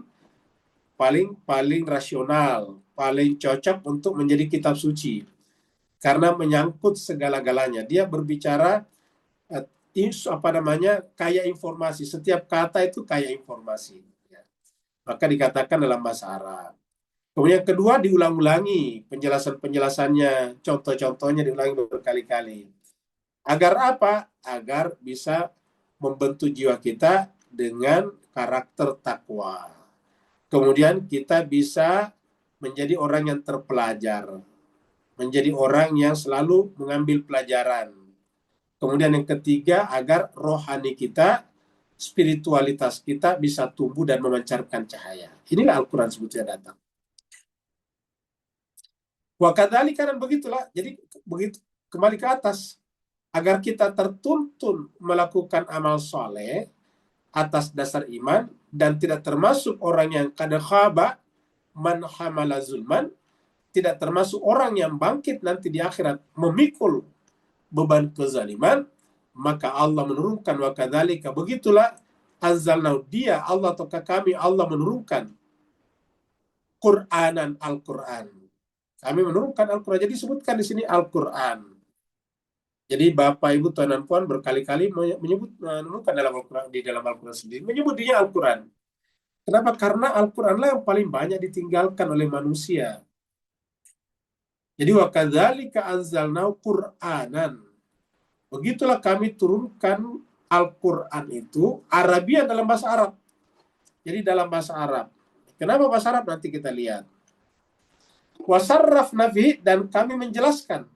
rasional, paling cocok untuk menjadi kitab suci. Karena menyangkut segala-galanya. Dia berbicara kaya informasi. Setiap kata itu kaya informasi. Ya. Maka dikatakan dalam bahasa Arab. Kemudian yang kedua, diulang-ulangi penjelasan-penjelasannya, contoh-contohnya diulangi berkali-kali. Agar apa? Agar bisa membentuk jiwa kita dengan karakter takwa. Kemudian kita bisa menjadi orang yang terpelajar, menjadi orang yang selalu mengambil pelajaran. Kemudian yang ketiga, agar rohani kita, spiritualitas kita bisa tumbuh dan memancarkan cahaya. Inilah Al-Quran sebetulnya datang. Wa kadzalika, dan begitulah. Jadi begitu kembali ke atas, agar kita tertuntun melakukan amal soleh atas dasar iman dan tidak termasuk orang yang qad khaba man hamala zulman, tidak termasuk orang yang bangkit nanti di akhirat memikul beban kezaliman. Maka Allah menurunkan wa kadzalika, begitulah anzalna, dia Allah atau kami Allah menurunkan Qur'anan, Al-Qur'an. Kami menurunkan Al-Qur'an. Jadi disebutkan di sini Al-Qur'an. Jadi Bapak Ibu Tuan dan Puan berkali-kali menurunkan dalam Al-Qur'an, di dalam Al-Qur'an sendiri menyebut dia Al-Qur'an. Kenapa? Karena Al-Qur'anlah yang paling banyak ditinggalkan oleh manusia. Jadi wa kadzalika anzalna Qur'anan. Begitulah kami turunkan Al-Qur'an itu Arabian, dalam bahasa Arab. Jadi dalam bahasa Arab. Kenapa bahasa Arab? Nanti kita lihat. Wa sarrafna fihi, dan kami menjelaskan.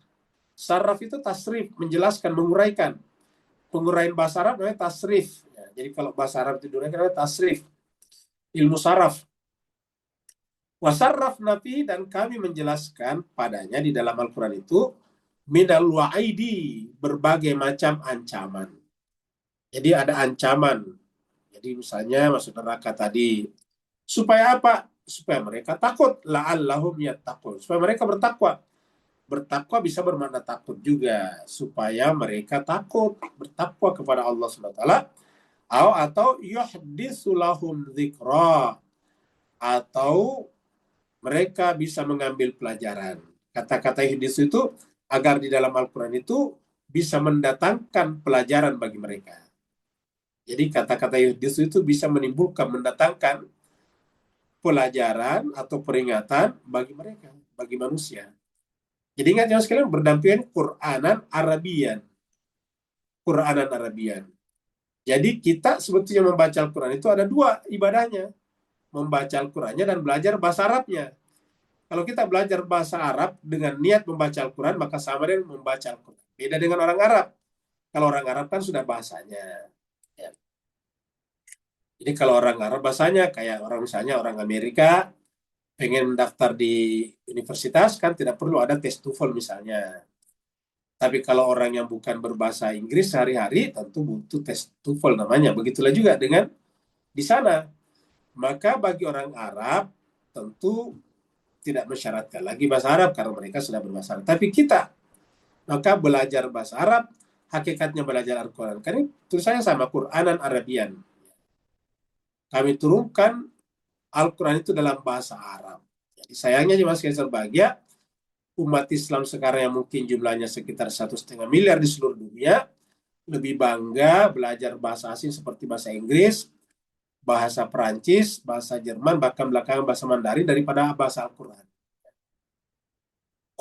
Sarraf itu tasrif, menjelaskan, menguraikan. Penguraian bahasa Arab namanya tasrif. Ya, jadi kalau bahasa Arab itu namanya tasrif. Ilmu saraf. Wa sarrafna fihi, dan kami menjelaskan padanya di dalam Al-Quran itu minal wa'idi, berbagai macam ancaman. Jadi ada ancaman. Jadi misalnya masuk neraka tadi. Supaya apa? Supaya mereka takut. La'allahum yattaqun. Supaya mereka bertakwa. Bertakwa bisa bermakna takut juga. Supaya mereka takut. Bertakwa kepada Allah SWT. Atau yuhditsu lahum dzikra. Atau mereka bisa mengambil pelajaran. Kata-kata yuhditsu itu agar di dalam Al-Quran itu bisa mendatangkan pelajaran bagi mereka. Jadi kata-kata yuhditsu itu bisa menimbulkan, mendatangkan pelajaran atau peringatan bagi mereka, bagi manusia. Jadi ingat yang sekalian, berdampingan Qur'anan Arabian. Qur'anan Arabian. Jadi kita sebetulnya membaca Al-Quran itu ada dua ibadahnya. Membaca Al-Qurannya dan belajar bahasa Arabnya. Kalau kita belajar bahasa Arab dengan niat membaca Al-Quran, maka sama dengan membaca Al-Quran. Beda dengan orang Arab. Kalau orang Arab kan sudah bahasanya. Ya. Jadi kalau orang Arab bahasanya, kayak orang misalnya orang Amerika, pengen daftar di universitas, kan tidak perlu ada tes TOEFL misalnya. Tapi kalau orang yang bukan berbahasa Inggris sehari-hari, tentu butuh tes TOEFL namanya. Begitulah juga dengan di sana. Maka bagi orang Arab, tentu tidak mensyaratkan lagi bahasa Arab karena mereka sudah berbahasa Arab. Tapi kita, maka belajar bahasa Arab, hakikatnya belajar Al-Quran. Karena tulisannya sama, Qur'anan Arabian. Kami turunkan Al-Quran itu dalam bahasa Arab. Jadi sayangnya jemaah sekalian berbahagia, umat Islam sekarang yang mungkin jumlahnya sekitar 1,5 miliar di seluruh dunia, lebih bangga belajar bahasa asing seperti bahasa Inggris, bahasa Perancis, bahasa Jerman, bahkan belakangan bahasa Mandarin daripada bahasa Al-Quran.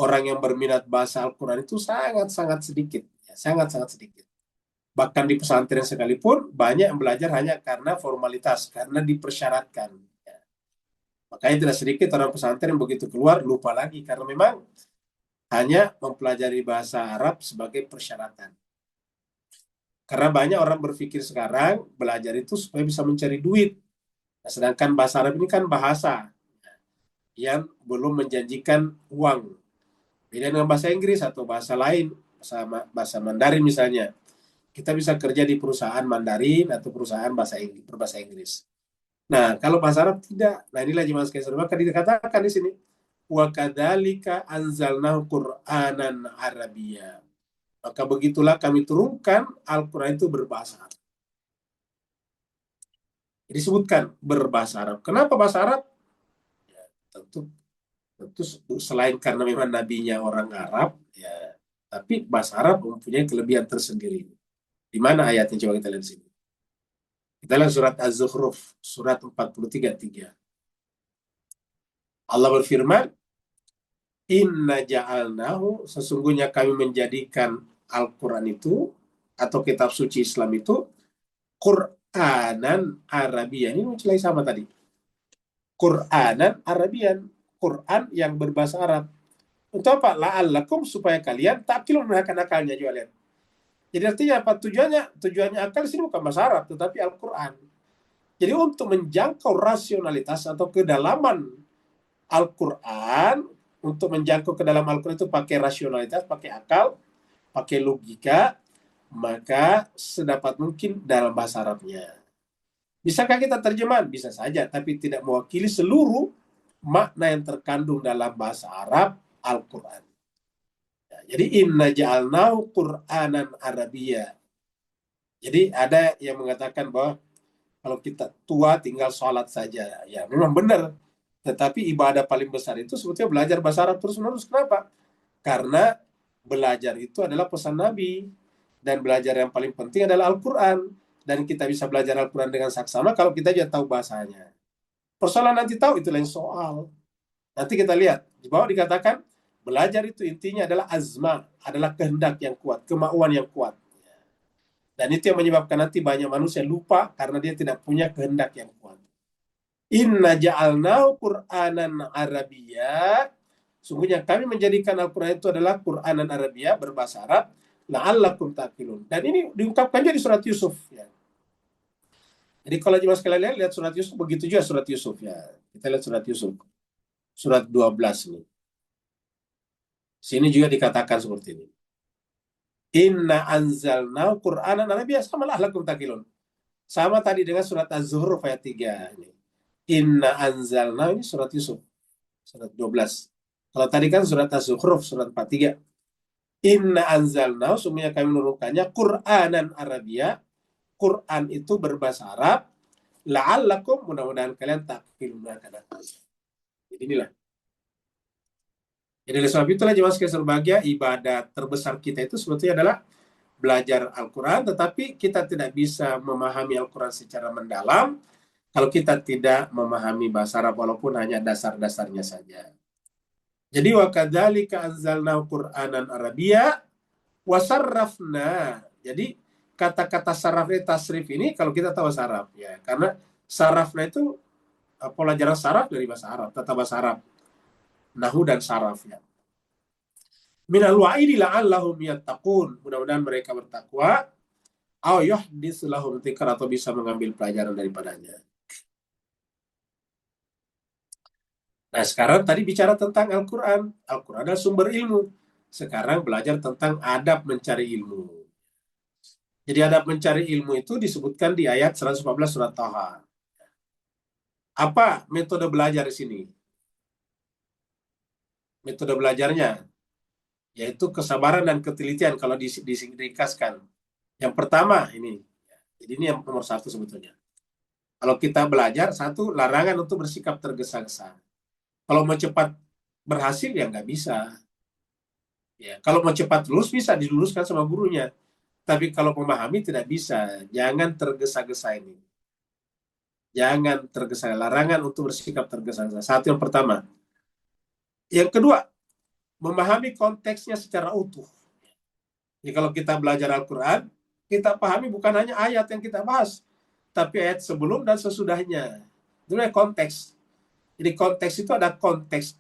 Orang yang berminat bahasa Al-Quran itu sangat-sangat sedikit. Ya, sangat-sangat sedikit. Bahkan di pesantren sekalipun, banyak yang belajar hanya karena formalitas, karena dipersyaratkan. Ya. Makanya tidak sedikit orang pesantren begitu keluar, lupa lagi. Karena memang hanya mempelajari bahasa Arab sebagai persyaratan. Karena banyak orang berpikir sekarang belajar itu supaya bisa mencari duit. Nah, sedangkan bahasa Arab ini kan bahasa yang belum menjanjikan uang. Beda dengan bahasa Inggris atau bahasa lain, bahasa Mandarin misalnya. Kita bisa kerja di perusahaan Mandarin atau perusahaan berbahasa Inggris. Nah, kalau bahasa Arab tidak. Nah, inilah jemaah sekalian, maka dikatakan di sini, wa kadzalika anzalnahu Qur'anan Arabiyya. Maka begitulah kami turunkan Al-Quran itu berbahasa Arab. Disebutkan berbahasa Arab. Kenapa bahasa Arab? Ya, tentu selain karena memang nabinya orang Arab, ya, tapi bahasa Arab mempunyai kelebihan tersendiri. Di mana ayatnya? Coba kita lihat di sini. Kita lihat surat Az-Zukhruf, surat 43:3. Allah berfirman, Inna ja'alnahu, sesungguhnya kami menjadikan Al-Quran itu, atau kitab suci Islam itu, Qur'anan Arabian. Ini mulai sama tadi. Qur'anan Arabian. Quran yang berbahasa Arab. Untuk apa? La'allakum, supaya kalian ta'qilun, menahan akalnya juga lihat. Jadi artinya apa? Tujuannya akal sini bukan bahasa Arab, tetapi Al-Quran. Jadi untuk menjangkau rasionalitas atau kedalaman Al-Quran, untuk menjangkau ke dalam Al-Quran itu pakai rasionalitas, pakai akal, pakai logika, maka sedapat mungkin dalam bahasa Arabnya. Bisakah kita terjemahan? Bisa saja, tapi tidak mewakili seluruh makna yang terkandung dalam bahasa Arab Al-Quran. Jadi inna ja'alnahu Qur'anan Arabia. Jadi ada yang mengatakan bahwa kalau kita tua tinggal sholat saja. Ya memang benar. Tetapi ibadah paling besar itu sebetulnya belajar bahasa Arab terus-menerus. Kenapa? Karena belajar itu adalah pesan Nabi. Dan belajar yang paling penting adalah Al-Quran. Dan kita bisa belajar Al-Quran dengan saksama kalau kita juga tahu bahasanya. Persoalan nanti tahu itu lain soal. Nanti kita lihat. Di bawah dikatakan belajar itu intinya adalah azma, adalah kehendak yang kuat, kemauan yang kuat. Dan itu yang menyebabkan nanti banyak manusia lupa karena dia tidak punya kehendak yang kuat. Inna ja'alnahu Qur'anan Arabia. Sungguhnya kami menjadikan Al-Quran itu adalah Qur'anan Arabia, berbahasa Arab. La'allakum ta'qilun. Dan ini diungkapkan juga di surat Yusuf. Ya. Jadi kalau jemaah sekalian lihat surat Yusuf, begitu juga surat Yusuf. Ya. Kita lihat surat Yusuf. Surat 12 ini. Sini juga dikatakan seperti ini. Inna anzalnahu Qur'anan Arabia, sama la'allakum ta'qilun. Sama tadi dengan surat Az-Zuhruf ayat 3 ini. Inna anzalnahu, ini surat Yusuf. Surat 12. Kalau tadi kan surat Az-Zukhruf, surat 43. Inna anzalnahu, sungguhnya kami menurunkannya Qur'anan Arabia. Quran itu berbahasa Arab. La'allakum, mudah-mudahan kalian ta'qilun. Jadi inilah. Jadi oleh sebab itulah jemaah sekalian berbahagia, ibadah terbesar kita itu sebetulnya adalah belajar Al-Quran, tetapi kita tidak bisa memahami Al-Quran secara mendalam kalau kita tidak memahami bahasa Arab, walaupun hanya dasar-dasarnya saja. Jadi wa kadzalika anzalnahu Qur'anan Arabia wa sarrafna. Jadi kata-kata sarafnya, tasrif ini kalau kita tahu bahasa Arab ya, karena sarafna itu pelajaran saraf dari bahasa Arab, tata bahasa Arab, nahu dan saraf ya. Minal wa'idi la'allahum yattaqun, mudah-mudahan mereka bertakwa, aw yuhdits lahum dzikra, atau bisa mengambil pelajaran daripadanya. Nah, sekarang tadi bicara tentang Al-Quran. Al-Quran adalah sumber ilmu. Sekarang belajar tentang adab mencari ilmu. Jadi adab mencari ilmu itu disebutkan di ayat 114 surat Taha. Apa metode belajar di sini? Metode belajarnya yaitu kesabaran dan ketelitian kalau diringkaskan. Yang pertama ini. Jadi ini yang nomor satu sebetulnya. Kalau kita belajar, satu, larangan untuk bersikap tergesa-gesa. Kalau mau cepat berhasil ya nggak bisa. Ya, kalau mau cepat lulus bisa diluluskan sama gurunya. Tapi kalau memahami tidak bisa. Jangan tergesa-gesa ini. Jangan tergesa. Larangan untuk bersikap tergesa-gesa. Satu yang pertama. Yang kedua, memahami konteksnya secara utuh. Jadi kalau kita belajar Al-Quran, kita pahami bukan hanya ayat yang kita bahas, tapi ayat sebelum dan sesudahnya. Itu namanya konteks. Jadi konteks itu ada konteks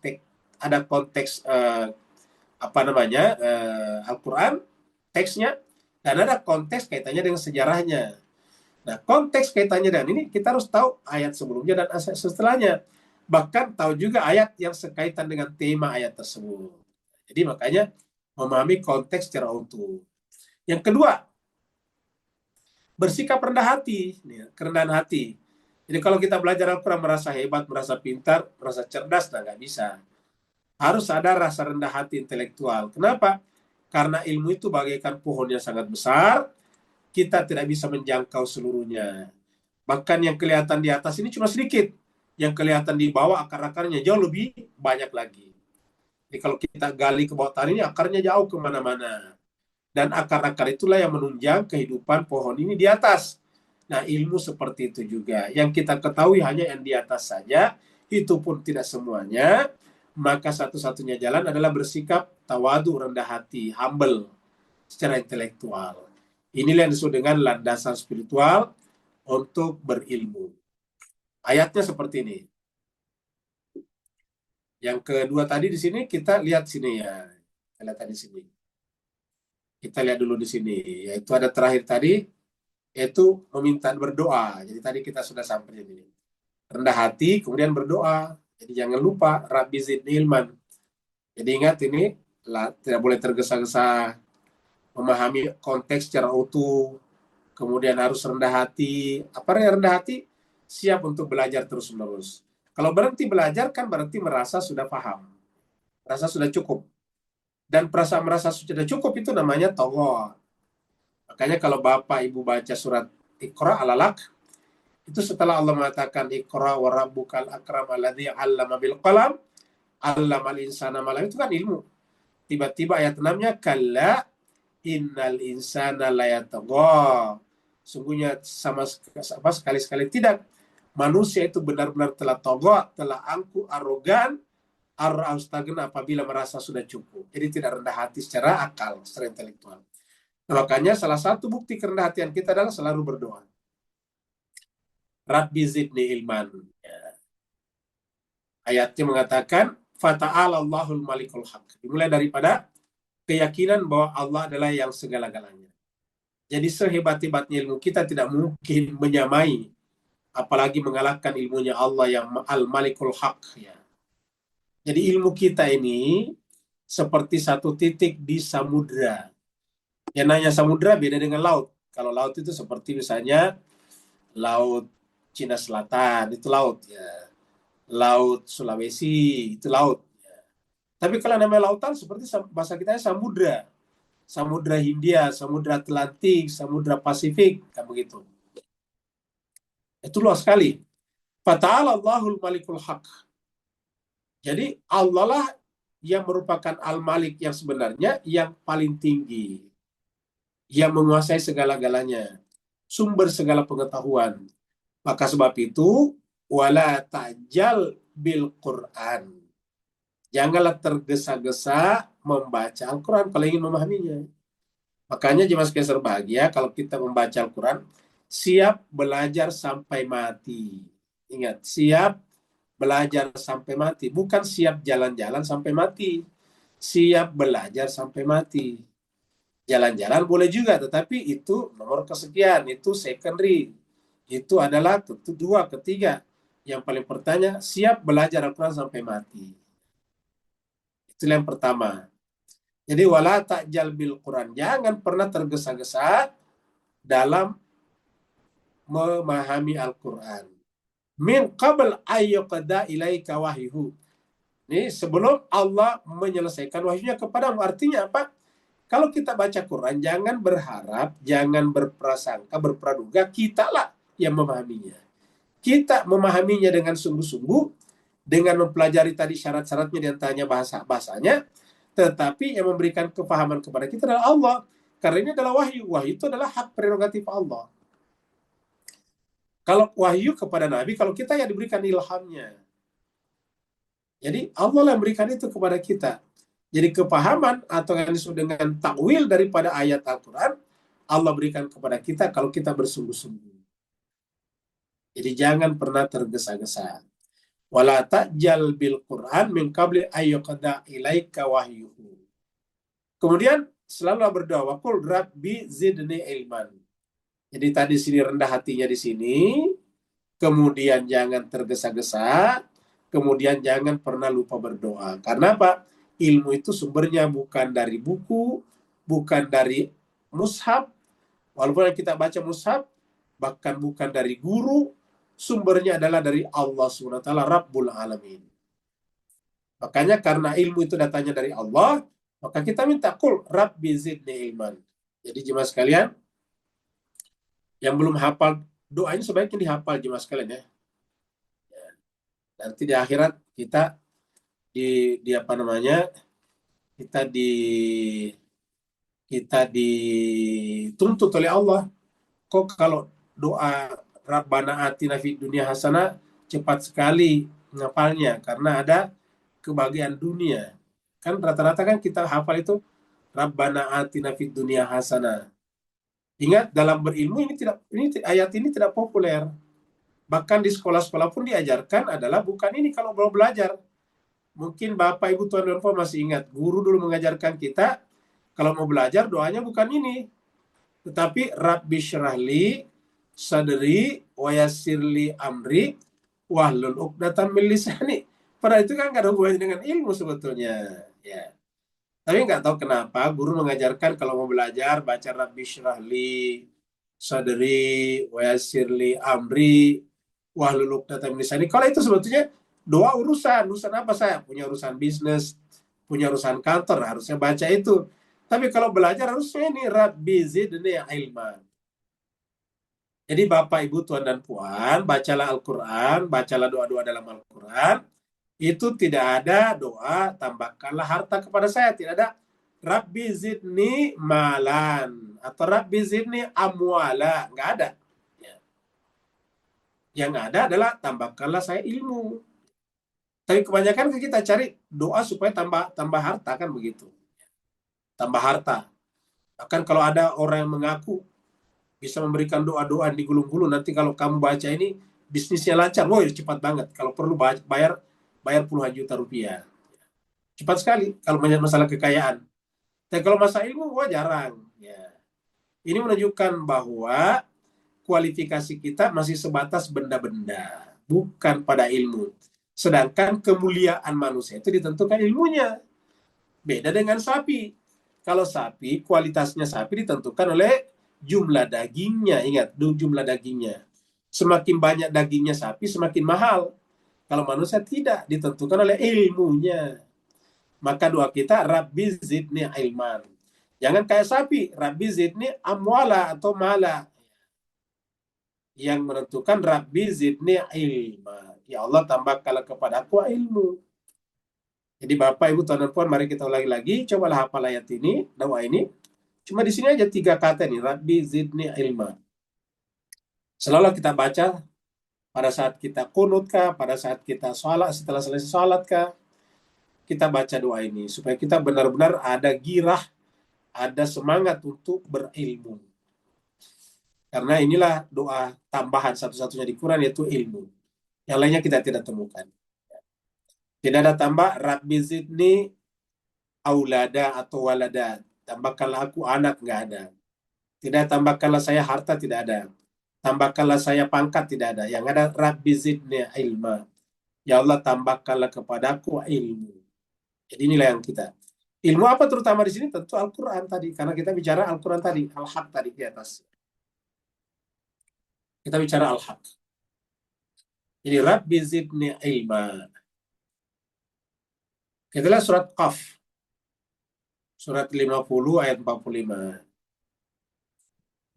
Al-Quran, teksnya, dan ada konteks kaitannya dengan sejarahnya. Nah, konteks kaitannya dengan ini kita harus tahu ayat sebelumnya dan ayat setelahnya. Bahkan tahu juga ayat yang sekaitan dengan tema ayat tersebut. Jadi makanya memahami konteks secara utuh. Yang kedua, bersikap rendah hati, kerendahan hati. Jadi kalau kita belajar Al-Quran merasa hebat, merasa pintar, merasa cerdas, nah nggak bisa. Harus ada rasa rendah hati intelektual. Kenapa? Karena ilmu itu bagaikan pohon yang sangat besar, kita tidak bisa menjangkau seluruhnya. Bahkan yang kelihatan di atas ini cuma sedikit. Yang kelihatan di bawah akar-akarnya jauh lebih banyak lagi. Jadi kalau kita gali ke bawah tanah ini, akarnya jauh kemana-mana. Dan akar-akar itulah yang menunjang kehidupan pohon ini di atas. Nah, ilmu seperti itu juga. Yang kita ketahui hanya yang di atas saja, itu pun tidak semuanya. Maka satu-satunya jalan adalah bersikap tawadu, rendah hati, humble, secara intelektual. Inilah yang disebut dengan landasan spiritual, untuk berilmu. Ayatnya seperti ini. Yang kedua tadi di sini kita lihat sini ya. Kita lihat tadi sini. Kita lihat dulu di sini. Yaitu ada terakhir tadi, yaitu meminta berdoa. Jadi tadi kita sudah sampai di sini. Rendah hati, kemudian berdoa. Jadi jangan lupa, Rabbi zidni ilman. Jadi ingat ini, tidak boleh tergesa-gesa, memahami konteks secara utuh, kemudian harus rendah hati. Apa yang rendah hati? Siap untuk belajar terus-menerus. Kalau berhenti belajar kan berarti merasa sudah paham, merasa sudah cukup. Dan perasaan merasa sudah cukup itu namanya togho. Makanya kalau Bapak Ibu baca surat Iqra Al-Alaq, itu setelah Allah mengatakan Iqra wa rabbukal akram alladzi 'allama bil qalam, 'allamal insana ma lam, itu kan ilmu. Tiba-tiba ayat 6-nya kalla innal insana layatagha. Sungguhnya sama sekali-sekali tidak. Manusia itu benar-benar telah togha, telah angkuh, arogan, ar-austagna apabila merasa sudah cukup. Jadi tidak rendah hati secara akal, secara intelektual. Nah, makanya salah satu bukti kerendahan hatian kita adalah selalu berdoa. Rabbi zidni ilman. Ya. Ayatnya mengatakan fata'ala Allahul malikul haq. Dimulai daripada keyakinan bahwa Allah adalah yang segala-galanya. Jadi sehebat-hebatnya ilmu kita tidak mungkin menyamai, apalagi mengalahkan ilmunya Allah yang al-malikul haq. Ya. Jadi ilmu kita ini seperti satu titik di samudra. Yang nanya samudra beda dengan laut. Kalau laut itu seperti misalnya laut Cina Selatan, itu laut. Ya. Laut Sulawesi, itu laut. Ya. Tapi kalau namanya lautan seperti bahasa kita samudra. Samudra Hindia, Samudra Atlantik, Samudra Pasifik, kan begitu. Itu luas sekali. Fata'ala Allahul malikul haq. Jadi Allah lah yang merupakan Al-Malik yang sebenarnya, yang paling tinggi, yang menguasai segala-galanya, sumber segala pengetahuan. Maka sebab itu, wala ta'jal bil Qur'an. Janganlah tergesa-gesa membaca Al-Quran kalau ingin memahaminya. Makanya jemaah sekalian berbahagia, kalau kita membaca Al-Quran, siap belajar sampai mati. Ingat, siap belajar sampai mati. Bukan siap jalan-jalan sampai mati. Siap belajar sampai mati. Jalan-jalan boleh juga, tetapi itu nomor kesekian, itu secondary. Itu adalah kedua, ketiga. Yang paling pertama, siap belajar Al-Quran sampai mati. Itu yang pertama. Jadi wala ta'jal bil Quran. Jangan pernah tergesa-gesa dalam memahami Al-Quran. Min qabl ayyuqda ilaika wahyuhu. Ini sebelum Allah menyelesaikan wahyunya kepadamu. Artinya apa? Kalau kita baca Quran, jangan berharap, jangan berprasangka, berpraduga, kitalah yang memahaminya. Kita memahaminya dengan sungguh-sungguh, dengan mempelajari tadi syarat-syaratnya dan tanya bahasanya, tetapi yang memberikan kefahaman kepada kita adalah Allah. Karena ini adalah wahyu. Wahyu itu adalah hak prerogatif Allah. Kalau wahyu kepada Nabi, kalau kita yang diberikan ilhamnya. Jadi Allah yang memberikan itu kepada kita. Jadi kepahaman atau yang disebut dengan takwil daripada ayat Al-Quran, Allah berikan kepada kita kalau kita bersungguh-sungguh. Jadi jangan pernah tergesa-gesa. Wala ta'jal bil Quran min qabli ayyuqda ilaika wahyuhu. Kemudian selalu berdoa, wa qul rabbi zidni ilman. Jadi tadi sini rendah hatinya di sini, kemudian jangan tergesa-gesa, kemudian jangan pernah lupa berdoa. Karena apa? Ilmu itu sumbernya bukan dari buku, bukan dari mushaf. Walaupun kita baca mushaf, bahkan bukan dari guru, sumbernya adalah dari Allah SWT, Rabbul Alamin. Makanya karena ilmu itu datangnya dari Allah, maka kita minta qul rabbi zidni ilman. Jadi jemaah sekalian, yang belum hafal doanya sebaiknya dihafal jemaah sekalian ya. Nanti di akhirat kita di apa namanya? Kita dituntut oleh Allah. Kok kalau doa Rabbana atina fid dunya hasanah cepat sekali ngapalnya karena ada kebahagiaan dunia. Kan rata-rata kan kita hafal itu Rabbana atina fid dunya hasanah. Ingat, dalam berilmu ayat ini tidak populer. Bahkan di sekolah-sekolah pun diajarkan adalah bukan ini kalau mau belajar. Mungkin Bapak, Ibu, Tuan dan Puan masih ingat, guru dulu mengajarkan kita, kalau mau belajar doanya bukan ini. Tetapi Rabbi syrahli sadri wa yassirli amri wahlul 'uqdatam min lisani. Padahal itu kan nggak ada hubungannya dengan ilmu sebetulnya. Ya. Tapi nggak tahu kenapa guru mengajarkan kalau mau belajar baca Rabbi syrahli sadri wa yassirli amri wahlul 'uqdatam min lisani. Kalau itu sebetulnya doa urusan apa saya? Punya urusan bisnis, punya urusan kantor, harusnya baca itu. Tapi kalau belajar harusnya ini Rabbi zidni ilma. Jadi Bapak, Ibu, Tuan dan Puan, bacalah Al-Quran, bacalah doa-doa dalam Al-Quran. Itu tidak ada doa tambahkanlah harta kepada saya, tidak ada Rabbi zidni malan atau Rabbi zidni amwala, nggak ada. Ya. Yang ada adalah tambahkanlah saya ilmu. Tapi kebanyakan kita cari doa supaya tambah harta, kan begitu. Tambah harta. Bahkan kalau ada orang yang mengaku bisa memberikan doa-doa di gulung-gulung, nanti kalau kamu baca ini bisnisnya lancar, wah cepat banget. Kalau perlu bayar puluhan juta rupiah. Cepat sekali kalau masalah kekayaan. Tapi kalau masalah ilmu, wah jarang. Ya. Ini menunjukkan bahwa kualifikasi kita masih sebatas benda-benda, bukan pada ilmu. Sedangkan kemuliaan manusia itu ditentukan ilmunya. Beda dengan sapi. Kalau sapi, kualitasnya sapi ditentukan oleh jumlah dagingnya. Ingat, jumlah dagingnya. Semakin banyak dagingnya sapi, semakin mahal. Kalau manusia tidak, ditentukan oleh ilmunya. Maka doa kita, Rabbi zidni ilman. Jangan kayak sapi, Rabbi zidni amwala atau mala. Yang menentukan Rabbi zidni ilma. Ya Allah, tambahkanlah kepada aku ilmu. Jadi Bapak, Ibu, Tuan dan Puan, mari kita ulangi lagi. Cobalah hafal ayat ini, doa ini. Cuma di sini aja 3 kata nih, Rabbi zidni ilma. Selalu kita baca pada saat kita kunut kah, pada saat kita sholat, setelah selesai sholat kah, kita baca doa ini. Supaya kita benar-benar ada girah, ada semangat untuk berilmu. Karena inilah doa tambahan satu-satunya di Quran, yaitu ilmu. Yang lainnya kita tidak temukan. Tidak ada tambah Rabbi zidni aulada atau walada. Tambahkanlah aku anak, nggak ada. Tidak tambahkanlah saya harta, tidak ada. Tambahkanlah saya pangkat, tidak ada. Yang ada Rabbi zidni ilma. Ya Allah, tambahkanlah kepadaku ilmu. Jadi inilah yang kita. Ilmu apa terutama di sini? Tentu Al-Quran tadi. Karena kita bicara Al-Quran tadi. Al-Haq tadi di atas. Kita bicara Al-Haq. Jadi Rabbi zidni ilma. Kita lihat surat Qaf. Surat 50 ayat 45.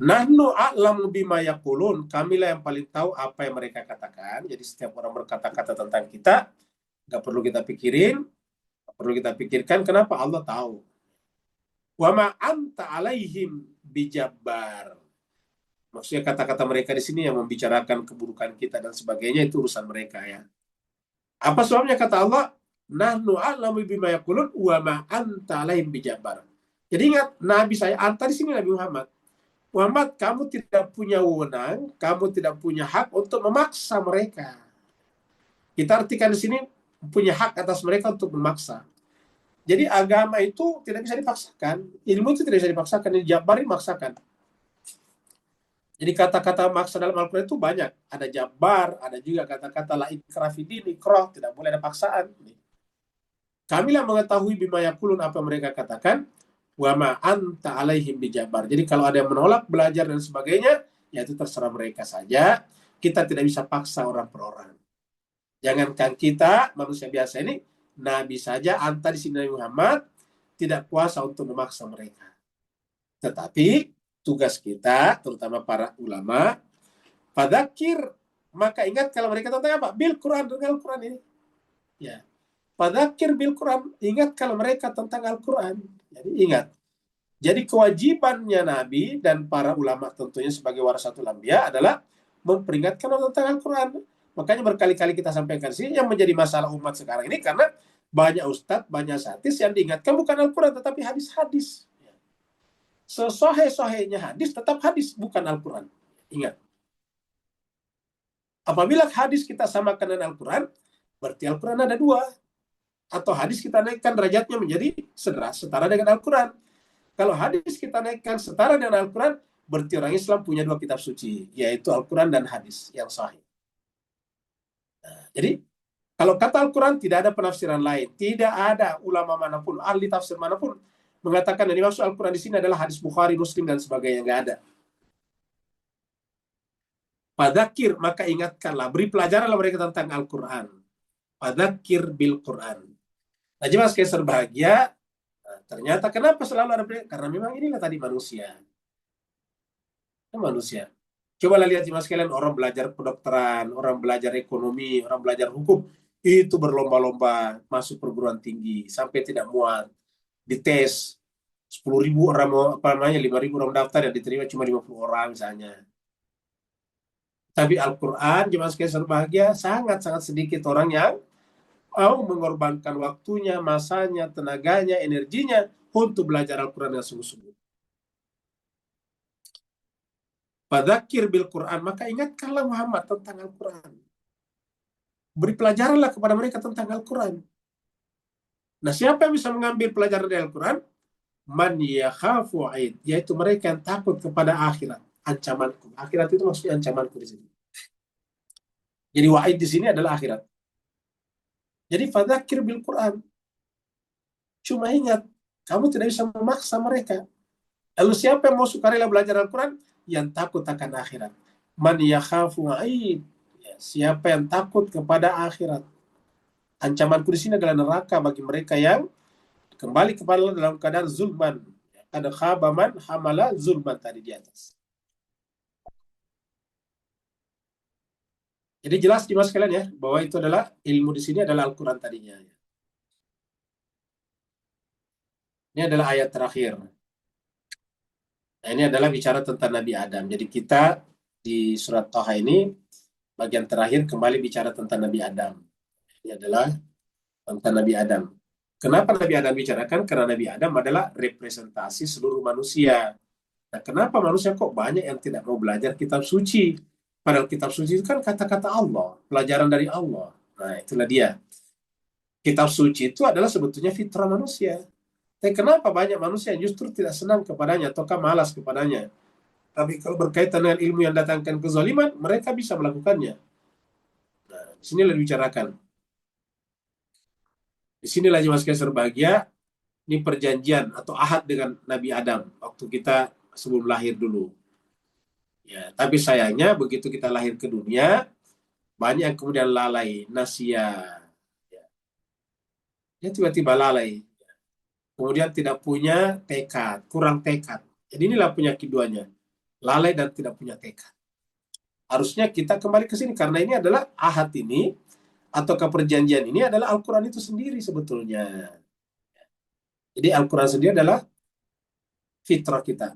Nahnu a'lamu bima yaqulun. Kamilah yang paling tahu apa yang mereka katakan. Jadi setiap orang berkata-kata tentang kita, nggak perlu kita pikirin, nggak perlu kita pikirkan. Kenapa? Allah tahu. Wa ma anta alaihim bijabbar. Maksudnya kata-kata mereka di sini yang membicarakan keburukan kita dan sebagainya, itu urusan mereka ya. Apa sebabnya? Kata Allah, nahnu a'lamu bima yaqulun wa ma anta alaihim bijabbar. Jadi ingat, Nabi saya, anta di sini Nabi Muhammad. Muhammad, kamu tidak punya wewenang, kamu tidak punya hak untuk memaksa mereka. Kita artikan di sini punya hak atas mereka untuk memaksa. Jadi agama itu tidak bisa dipaksakan, ilmu itu tidak bisa dipaksakan, Jabbar dimaksakan. Jadi kata-kata maksa dalam Al-Quran itu banyak. Ada Jabbar, ada juga kata-kata la ikrah fid-din, ikrah, tidak boleh ada paksaan. Kamilah mengetahui bima yaqulun, apa mereka katakan, wa ma anta alaihim bijabbar. Jadi kalau ada yang menolak belajar dan sebagainya, ya itu terserah mereka saja. Kita tidak bisa paksa orang per orang. Jangankan kita manusia biasa ini, Nabi saja, anta di sini Nabi Muhammad, tidak kuasa untuk memaksa mereka. Tetapi tugas kita, terutama para ulama, fadzakir, maka ingat kalau mereka tentang apa? Bil Quran, dengan Al-Quran ini. Ya. Fadzakir bil Quran, ingat kalau mereka tentang Al-Quran. Jadi ingat. Jadi kewajibannya Nabi dan para ulama tentunya sebagai warasatul anbiya adalah memperingatkan tentang Al-Quran. Makanya berkali-kali kita sampaikan sih, yang menjadi masalah umat sekarang ini karena banyak ustadz, banyak satis yang diingatkan bukan Al-Quran tetapi hadis-hadis. sesohe-sohenya hadis tetap hadis, bukan Al-Quran. Ingat. Apabila hadis kita samakan dengan Al-Quran, berarti Al-Quran ada dua. Atau hadis kita naikkan derajatnya menjadi setara dengan Al-Quran. Kalau hadis kita naikkan setara dengan Al-Quran, berarti orang Islam punya dua kitab suci, yaitu Al-Quran dan hadis yang sahih. Nah, jadi, kalau kata Al-Quran tidak ada penafsiran lain. Tidak ada ulama manapun, ahli tafsir manapun, mengatakan yang dimaksud Al-Quran di sini adalah hadis Bukhari, Muslim, dan sebagainya. Nggak ada. Fadzakir, maka ingatkanlah, beri pelajaranlah mereka tentang Al-Quran. Fadzakir bil Quran. Nah, jemaah sekalian berbahagia, ternyata kenapa selalu ada karena memang inilah tadi manusia. Manusia. Cobalah lihat jemaah sekalian, orang belajar kedokteran, orang belajar ekonomi, orang belajar hukum, itu berlomba-lomba masuk perguruan tinggi sampai tidak muat. Dites 10.000 orang mau 5.000 orang daftar, yang diterima cuma 50 orang misalnya. Tapi Al-Quran, jemaah sekalian berbahagia, sangat-sangat sedikit orang yang mau mengorbankan waktunya, masanya, tenaganya, energinya untuk belajar Al-Quran yang sungguh-sungguh. Fadzakir bil Quran, maka ingatkanlah Muhammad tentang Al-Quran. Beri pelajaranlah kepada mereka tentang Al-Quran. Nah, siapa yang bisa mengambil pelajaran dari Al-Quran? Man yakhafu aid, yaitu mereka yang takut kepada akhirat. Ancamanku. Akhirat itu maksudnya ancamanku di sini. Jadi wa'id di sini adalah akhirat. Jadi fadzakir bil Quran. Cuma ingat, kamu tidak bisa memaksa mereka. Lalu siapa yang mau sukarela belajar Al-Quran? Yang takut akan akhirat. Man yakhafu aid. Siapa yang takut kepada akhirat. Ancamanku di sini adalah neraka bagi mereka yang kembali kepada Allah dalam keadaan zulman. Ada khabaman hamala zulman tadi di atas. Jadi jelas dimas sekalian ya, bahwa itu adalah ilmu di sini adalah Al-Quran tadinya. Ini adalah ayat terakhir. Nah, ini adalah bicara tentang Nabi Adam. Jadi kita di surat Thaha ini, bagian terakhir kembali bicara tentang Nabi Adam. Ini adalah tentang Nabi Adam. Kenapa Nabi Adam bicarakan? Karena Nabi Adam adalah representasi seluruh manusia. Nah, kenapa manusia kok banyak yang tidak mau belajar kitab suci? Padahal kitab suci itu kan kata-kata Allah, pelajaran dari Allah. Nah, itulah dia. Kitab suci itu adalah sebetulnya fitrah manusia. Tapi kenapa banyak manusia yang justru tidak senang kepadanya, ataukah malas kepadanya? Tapi kalau berkaitan dengan ilmu yang datangkan kezaliman, mereka bisa melakukannya. Nah, di sinilah dibicarakan. Di sinilah jemaah sekalian berbahagia, ini perjanjian atau ahad dengan Nabi Adam waktu kita sebelum lahir dulu. Ya, tapi sayangnya begitu kita lahir ke dunia, banyak yang kemudian lalai, nasia. Ya. Dia tiba-tiba lalai. Kemudian tidak punya tekad, kurang tekad. Jadi inilah penyakit duanya. Lalai dan tidak punya tekad. Harusnya kita kembali ke sini, karena ini adalah ahad ini, atau keperjanjian ini adalah Al-Quran itu sendiri sebetulnya. Jadi Al-Quran sendiri adalah fitrah kita.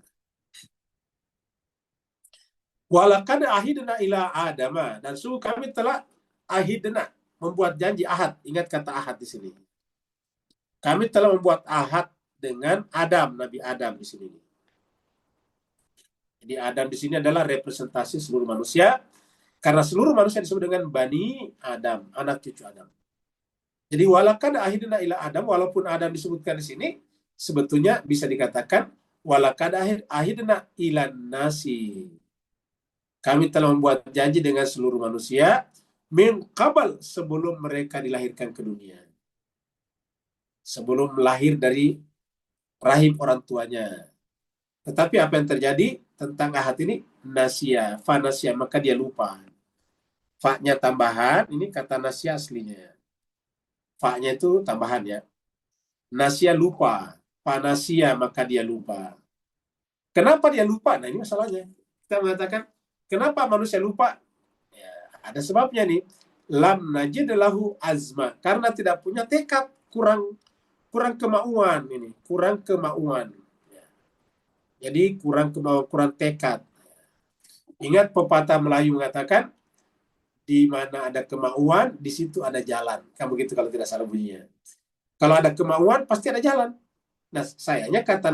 Walaqad ahidna ila Adama, dan sungguh kami telah ahidna, membuat janji ahad. Ingat kata ahad di sini. Kami telah membuat ahad dengan Adam, Nabi Adam di sini. Jadi Adam di sini adalah representasi seluruh manusia, karena seluruh manusia disebut dengan Bani Adam, anak cucu Adam. Jadi walaqad ahidna ila Adam, walaupun Adam disebutkan di sini, sebetulnya bisa dikatakan walaqad ahidna ila nasi. Kami telah membuat janji dengan seluruh manusia min qabl, sebelum mereka dilahirkan ke dunia. Sebelum lahir dari rahim orang tuanya. Tetapi apa yang terjadi tentang ahad ini? Nasia, fanasia, maka dia lupa. Fa-nya tambahan, ini kata nasia aslinya. Fa-nya itu tambahan ya. Nasia lupa, fanasia, maka dia lupa. Kenapa dia lupa? Nah, ini masalahnya. Kita mengatakan, kenapa manusia lupa? Ya, ada sebabnya nih. Lam najid lahu azma. Karena tidak punya tekad, kurang kemauan ini, kurang kemauan. Ya. Jadi kurang kemauan, kurang tekad. Ingat pepatah Melayu mengatakan, di mana ada kemauan, di situ ada jalan. Kan begitu kalau tidak salah bunyinya. Kalau ada kemauan, pasti ada jalan. Nah, sayangnya kata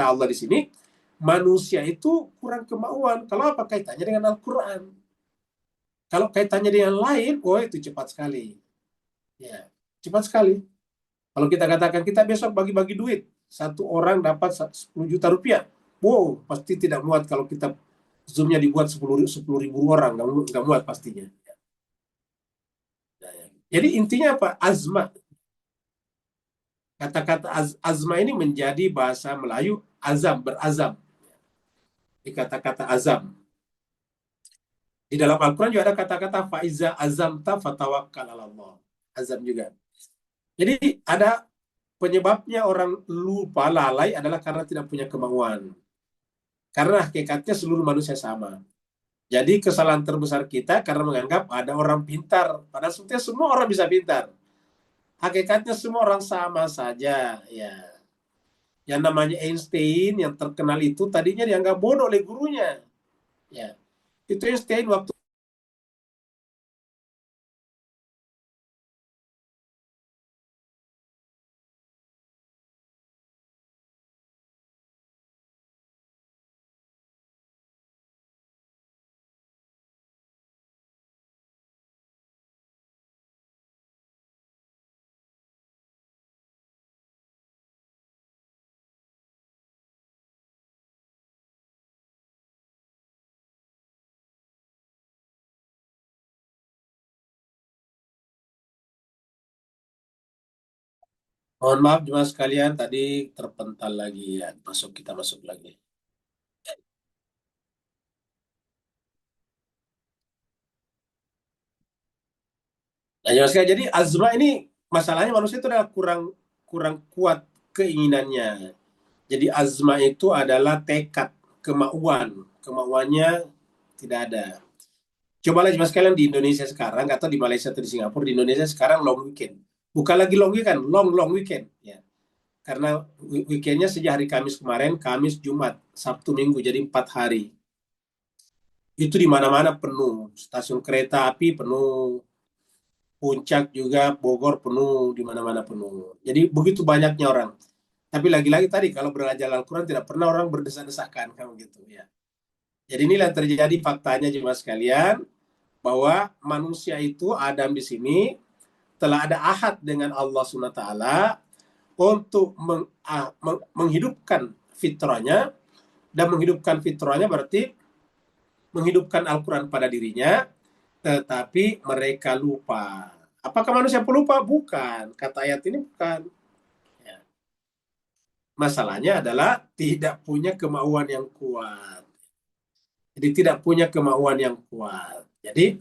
Allah di sini, manusia itu kurang kemauan. Kalau apa kaitannya dengan Al-Quran? Kalau kaitannya dengan lain, oh itu cepat sekali. Ya, cepat sekali. Kalau kita katakan kita besok bagi-bagi duit, satu orang dapat 10 juta rupiah. Wow, pasti tidak muat kalau kita zoomnya dibuat 10 ribu orang, nggak muat pastinya. Nah, ya. Jadi intinya apa? Azma. Kata-kata azma ini menjadi bahasa Melayu azam, berazam. Di kata-kata azam. Di dalam Al-Quran juga ada kata-kata faiza azamta fatawakkal 'ala Allah. Azam juga. Jadi ada penyebabnya orang lupa lalai adalah karena tidak punya kemauan. Karena hakikatnya seluruh manusia sama. Jadi kesalahan terbesar kita karena menganggap ada orang pintar. Padahal sebetulnya semua orang bisa pintar. Hakikatnya semua orang sama saja. Ya, yang namanya Einstein yang terkenal itu tadinya dianggap bodoh oleh gurunya. Ya, itu Einstein waktu mohon maaf jemaah sekalian tadi terpental lagi ya. Kita masuk lagi. Nah, jemaah sekalian, jadi azma ini masalahnya manusia itu adalah kurang kurang kuat keinginannya. Jadi azma itu adalah tekad, kemauan. Kemauannya tidak ada. Cobalah jemaah sekalian di Indonesia sekarang, atau di Malaysia atau di Singapura, di Indonesia sekarang long weekend. Bukan lagi long weekend, long weekend. Ya. Karena weekendnya sejak hari Kamis kemarin, Kamis, Jumat, Sabtu, Minggu, jadi 4 hari. Itu di mana-mana penuh. Stasiun kereta api penuh, Puncak juga, Bogor penuh, di mana-mana penuh. Jadi begitu banyaknya orang. Tapi lagi-lagi tadi kalau belajar Al-Quran tidak pernah orang berdesak-desakan kamu gitu ya. Jadi inilah yang terjadi faktanya jemaah sekalian, bahwa manusia itu Adam di sini telah ada ahad dengan Allah SWT untuk menghidupkan fitrahnya, dan menghidupkan fitrahnya berarti menghidupkan Al-Quran pada dirinya, tetapi mereka lupa. Apakah manusia pelupa? Bukan. Kata ayat ini bukan. Ya. Masalahnya adalah tidak punya kemauan yang kuat. Jadi tidak punya kemauan yang kuat. Jadi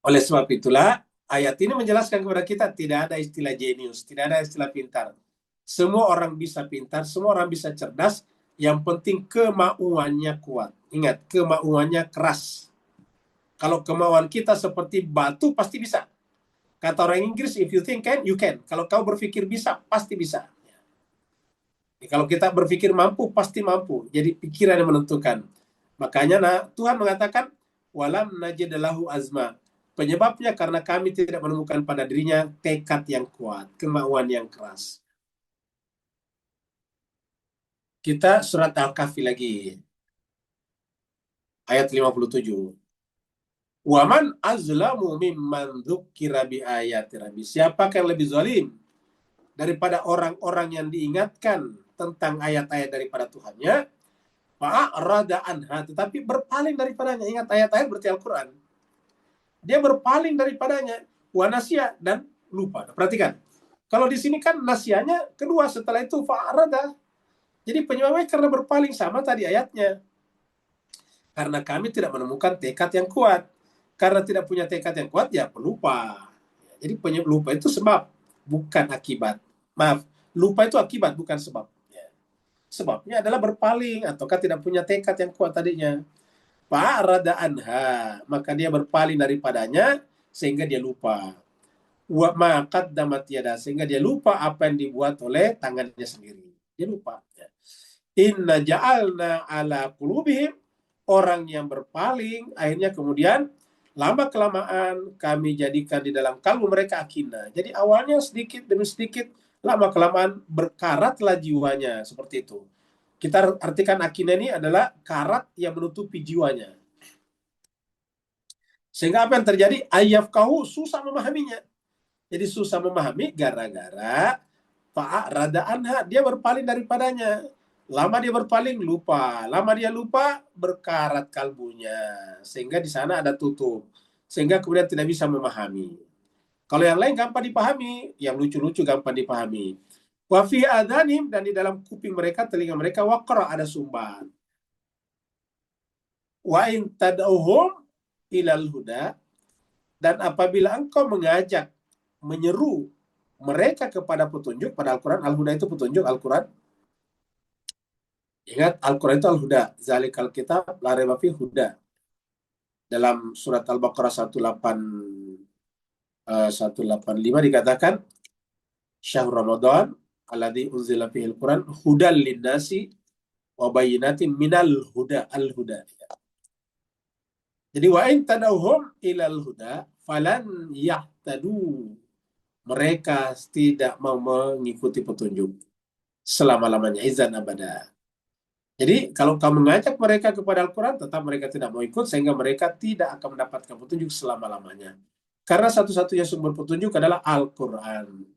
oleh sebab itulah ayat ini menjelaskan kepada kita tidak ada istilah jenius, tidak ada istilah pintar. Semua orang bisa pintar, semua orang bisa cerdas. Yang penting kemauannya kuat. Ingat, kemauannya keras. Kalau kemauan kita seperti batu, pasti bisa. Kata orang Inggris, if you think can, you can. Kalau kau berpikir bisa, pasti bisa. Kalau kita berpikir mampu, pasti mampu. Jadi pikiran yang menentukan. Makanya Tuhan mengatakan, walam najid lahu azma. Penyebabnya karena kami tidak menemukan pada dirinya tekad yang kuat, kemauan yang keras. Kita surat Al-Kahfi lagi. Ayat 57. Waman azlamu mimman dzukira bi ayati rabbi. Siapakah yang lebih zalim daripada orang-orang yang diingatkan tentang ayat-ayat daripada Tuhannya, fa'arada anha, tetapi berpaling daripadanya. Ingat, ayat-ayat berarti Al-Quran. Dia berpaling daripadanya, wa nasya, dan lupa. Perhatikan, kalau di sini kan nasyanya kedua, setelah itu fa'arada. Jadi penyebabnya karena berpaling, sama tadi ayatnya. Karena kami tidak menemukan tekad yang kuat. Karena tidak punya tekad yang kuat, ya pelupa. Jadi lupa itu sebab, bukan akibat. Maaf, lupa itu akibat, bukan sebab. Sebabnya adalah berpaling, ataukah tidak punya tekad yang kuat tadinya. Fa'arada anha, maka dia berpaling daripadanya, sehingga dia lupa. Wa ma qaddamat yada, sehingga dia lupa apa yang dibuat oleh tangannya sendiri. Dia lupa. Inna ja'alna ala qulubihim, orang yang berpaling, akhirnya kemudian lama-kelamaan kami jadikan di dalam kalbu mereka akinah. Jadi awalnya sedikit demi sedikit lama-kelamaan berkaratlah jiwanya, seperti itu. Kita artikan akina ini adalah karat yang menutupi jiwanya. Sehingga apa yang terjadi? Ayyafkahu, susah memahaminya. Jadi susah memahami gara-gara fa'arada anha, dia berpaling daripadanya. Lama dia berpaling, lupa. Lama dia lupa, berkarat kalbunya. Sehingga di sana ada tutup. Sehingga kemudian tidak bisa memahami. Kalau yang lain gampang dipahami, yang lucu-lucu gampang dipahami. Wa fi adhanim, dan di dalam kuping mereka, telinga mereka, waqra, ada sumbat. Wa in tad'uhum ilal huda, dan apabila engkau mengajak, menyeru mereka kepada petunjuk, pada Al-Quran, Al-Huda itu petunjuk, Al-Quran. Ingat, Al-Quran itu Al-Huda. Zalikal kitab la raiba fihi huda. Dalam surat Al-Baqarah 185 dikatakan, Syahrul Ramadan alladzi unzila fihi al-Quran hudal linnasi wa bayyinatin minal huda, al-huda. Jadi wa in tad'uhum ilal huda falan yahtadu. Mereka tidak mau mengikuti petunjuk selama-lamanya, izan abada. Jadi kalau kamu mengajak mereka kepada Al-Quran, tetap mereka tidak mau ikut, sehingga mereka tidak akan mendapatkan petunjuk selama-lamanya. Karena satu-satunya sumber petunjuk adalah Al-Quran.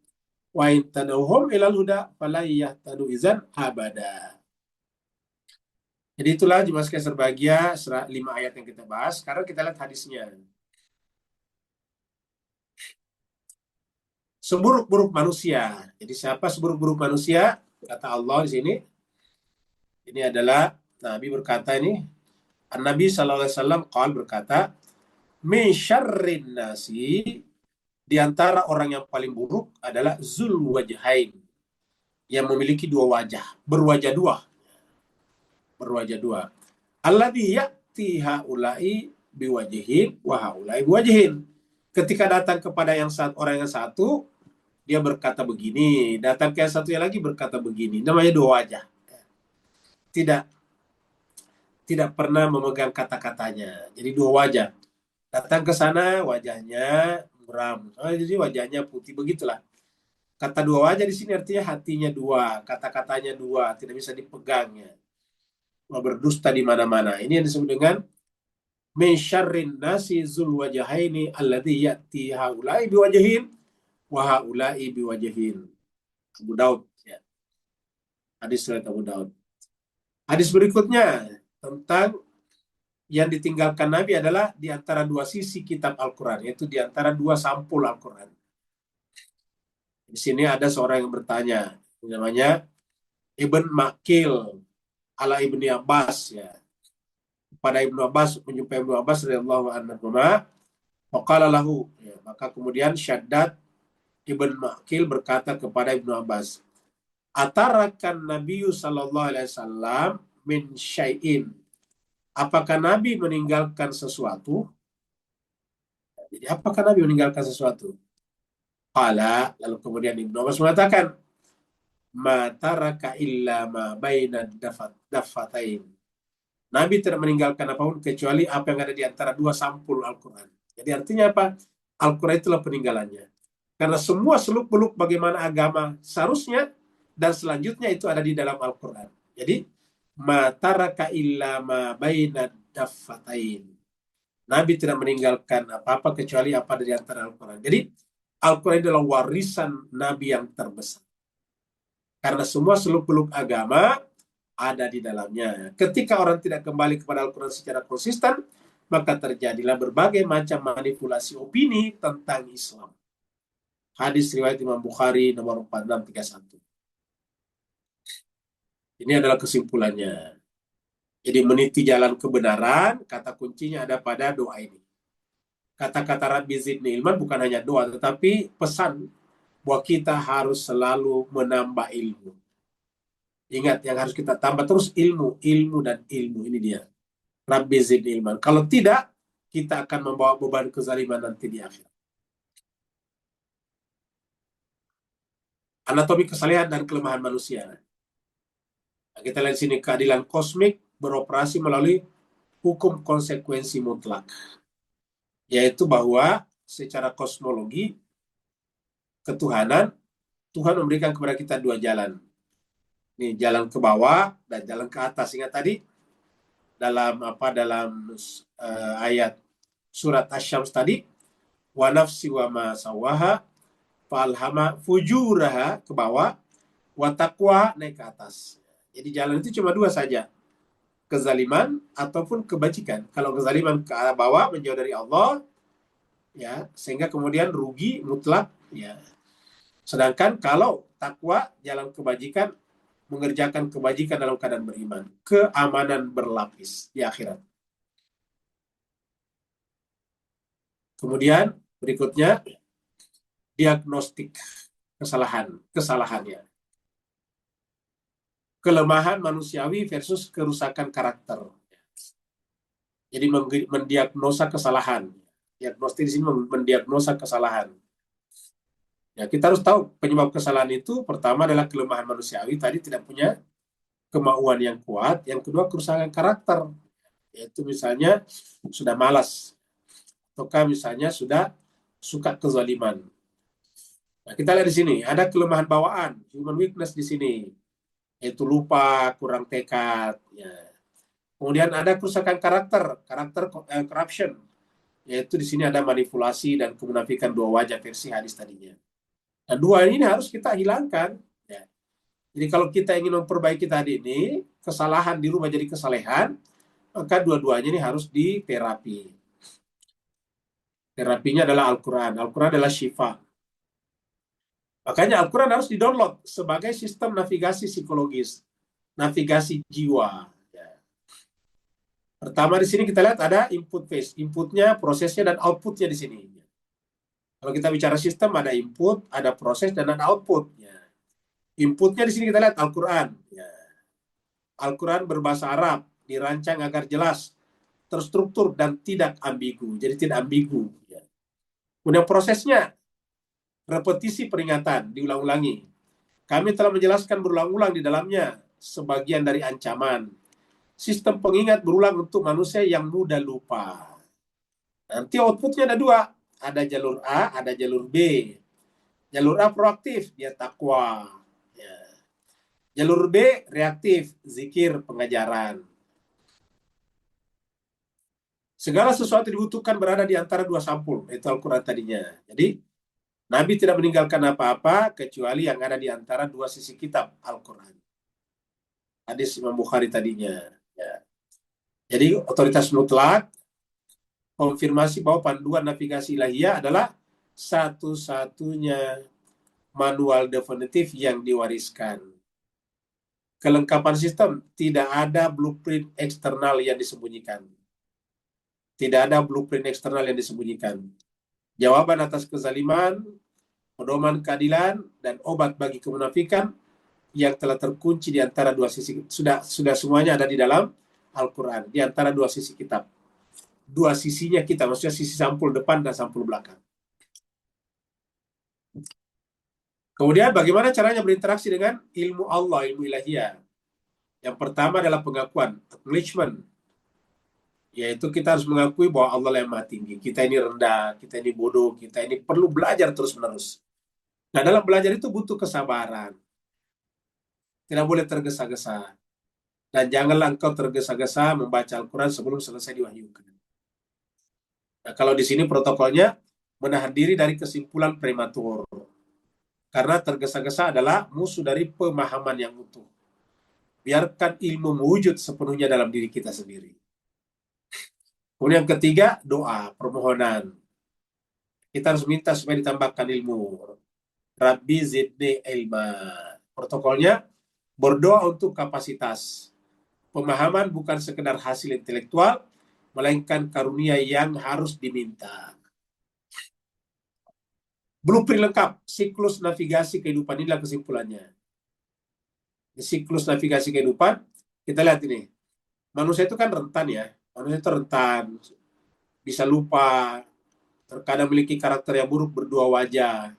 Wa in tad'uhum ilal huda fala yahtadu izan abada. Jadi itulah jemaah sekalian berbahagia 5 ayat yang kita bahas. Sekarang kita lihat hadisnya. Seburuk-buruk manusia. Jadi siapa seburuk-buruk manusia? Kata Allah di sini. Ini adalah Nabi berkata ini. An-Nabi SAW berkata, min syarrin nasi, di antara orang yang paling buruk adalah zul wajhain, yang memiliki dua wajah, berwajah dua. Alladhi ya'ti haula'i biwajhin wa haula'i biwajhin. Ketika datang kepada orang yang satu, dia berkata begini, datang ke yang satunya lagi berkata begini. Namanya dua wajah. Tidak pernah memegang kata-katanya. Jadi dua wajah. Datang ke sana wajahnya muram. Jadi wajahnya putih, begitulah. Kata dua wajah di sini artinya hatinya dua, kata-katanya dua, tidak bisa dipegangnya. Berdusta di mana-mana. Ini yang disebut dengan min syarrin nasi zul wajahaini alladhi ya'ti haula'i biwajhin wa haula'i biwajhin. Abu Daud, ya. Hadis riwayat Abu Daud. Hadis berikutnya tentang yang ditinggalkan Nabi adalah di antara dua sisi kitab Al-Quran, yaitu di antara dua sampul Al-Quran. Di sini ada seorang yang bertanya, namanya Ibn Maqil ala Ibni Abbas, ya. Pada Ibnu Abbas, menjumpai Ibnu Abbas radhiyallahu anhu, faqala lahu, ya, maka kemudian Syaddad Ibn Maqil berkata kepada Ibnu Abbas, atarakan Nabi sallallahu alaihi wasallam min syai'in, apakah Nabi meninggalkan sesuatu? Jadi apakah Nabi meninggalkan sesuatu? Qala, lalu kemudian Ibnu Abbas mengatakan, ma taraka illa ma baina daffatain. Nabi tidak meninggalkan apapun kecuali apa yang ada di antara dua sampul Al-Quran. Jadi artinya apa? Al-Quran itulah peninggalannya. Karena semua seluk-beluk bagaimana agama seharusnya dan selanjutnya itu ada di dalam Al-Quran. Jadi ma taraka illa ma baina daffatain. Nabi tidak meninggalkan apa-apa kecuali apa ada di antara Al-Quran. Jadi Al-Quran adalah warisan Nabi yang terbesar. Karena semua seluk-beluk agama ada di dalamnya. Ketika orang tidak kembali kepada Al-Quran secara konsisten, maka terjadilah berbagai macam manipulasi opini tentang Islam. Hadis riwayat Imam Bukhari nomor 4631. Ini adalah kesimpulannya. Jadi meniti jalan kebenaran, kata kuncinya ada pada doa ini. Kata-kata Rabbi Zidni Ilman bukan hanya doa, tetapi pesan bahwa kita harus selalu menambah ilmu. Ingat, yang harus kita tambah terus ilmu, dan ilmu. Ini dia. Rabbi Zidni Ilman. Kalau tidak, kita akan membawa beban kezaliman nanti di akhir. Anatomi kesalehan dan kelemahan manusia. Nah, kita lihat di sini, keadilan kosmik beroperasi melalui hukum konsekuensi mutlak. Yaitu bahwa secara kosmologi, ketuhanan Tuhan memberikan kepada kita dua jalan. Ini jalan ke bawah dan jalan ke atas. Ingat tadi dalam ayat surat Asy-Syams tadi, wa nafsi wa ma sawaha falhama fujuraha ke bawah, wa taqwa naik ke atas. Jadi jalan itu cuma dua saja, kezaliman ataupun kebajikan. Kalau kezaliman ke bawah menjauh dari Allah, ya, sehingga kemudian rugi mutlak, ya. Sedangkan kalau takwa, jalan kebajikan, mengerjakan kebajikan dalam keadaan beriman, keamanan berlapis di akhirat. Kemudian berikutnya diagnostik kesalahannya. Kelemahan manusiawi versus kerusakan karakter. Jadi mendiagnosa kesalahan. Diagnostik di sini mendiagnosa kesalahan. Ya, kita harus tahu penyebab kesalahan itu pertama adalah kelemahan manusiawi, tadi tidak punya kemauan yang kuat. Yang kedua kerusakan karakter, yaitu misalnya sudah malas, ataukah misalnya sudah suka kezaliman. Nah, kita lihat di sini ada kelemahan bawaan, human weakness di sini, yaitu lupa, kurang tekad. Ya. Kemudian ada kerusakan karakter corruption, yaitu di sini ada manipulasi dan kemunafikan dua wajah versi hadis tadinya. Nah, dua ini harus kita hilangkan. Ya. Jadi kalau kita ingin memperbaiki tadi ini, kesalahan dirubah jadi kesalehan, maka dua-duanya ini harus diterapi. Terapinya adalah Al-Quran. Al-Quran adalah syifa. Makanya Al-Quran harus di-download sebagai sistem navigasi psikologis, navigasi jiwa. Ya. Pertama di sini kita lihat ada input phase, inputnya, prosesnya, dan outputnya di sini. Kalau kita bicara sistem, ada input, ada proses, dan ada output. Ya. Inputnya di sini kita lihat Al-Quran. Ya. Al-Quran berbahasa Arab, dirancang agar jelas, terstruktur, dan tidak ambigu. Jadi tidak ambigu. Ya. Kemudian prosesnya, repetisi peringatan, diulang-ulangi. Kami telah menjelaskan berulang-ulang di dalamnya sebagian dari ancaman. Sistem pengingat berulang untuk manusia yang mudah lupa. Nanti outputnya ada dua. Ada jalur A, ada jalur B. Jalur A proaktif, dia takwa. Ya. Jalur B reaktif, zikir, pengajaran. Segala sesuatu dibutuhkan berada di antara dua sampul, itu Al-Quran tadinya. Jadi, Nabi tidak meninggalkan apa-apa kecuali yang ada di antara dua sisi kitab Al-Quran. Hadis Imam Bukhari tadinya. Ya. Jadi, otoritas mutlak, konfirmasi bahwa panduan navigasi ilahiyah adalah satu-satunya manual definitif yang diwariskan. Kelengkapan sistem, tidak ada blueprint eksternal yang disembunyikan. Tidak ada blueprint eksternal yang disembunyikan. Jawaban atas kezaliman, pedoman keadilan, dan obat bagi kemunafikan yang telah terkunci di antara dua sisi. Sudah semuanya ada di dalam Al-Quran, di antara dua sisi kitab. Dua sisinya kita, maksudnya sisi sampul depan dan sampul belakang. Kemudian bagaimana caranya berinteraksi dengan ilmu Allah, ilmu ilahiyah? Yang pertama adalah pengakuan, acknowledgement. Yaitu kita harus mengakui bahwa Allah yang maha tinggi. Kita ini rendah, kita ini bodoh, kita ini perlu belajar terus-menerus. Nah, dalam belajar itu butuh kesabaran. Tidak boleh tergesa-gesa. Dan janganlah engkau tergesa-gesa membaca Al-Quran sebelum selesai diwahyukan. Nah, kalau di sini protokolnya menahan diri dari kesimpulan prematur. Karena tergesa-gesa adalah musuh dari pemahaman yang utuh. Biarkan ilmu mewujud sepenuhnya dalam diri kita sendiri. Kemudian yang ketiga, doa, permohonan. Kita harus minta supaya ditambahkan ilmu. Rabbi zidni ilma. Protokolnya, berdoa untuk kapasitas. Pemahaman bukan sekedar hasil intelektual, melainkan karunia yang harus diminta. Blueprint lengkap, siklus navigasi kehidupan, inilah kesimpulannya. Di siklus navigasi kehidupan, kita lihat ini. Manusia itu kan rentan ya. Manusia itu rentan, bisa lupa, terkadang memiliki karakter yang buruk, berdua wajah.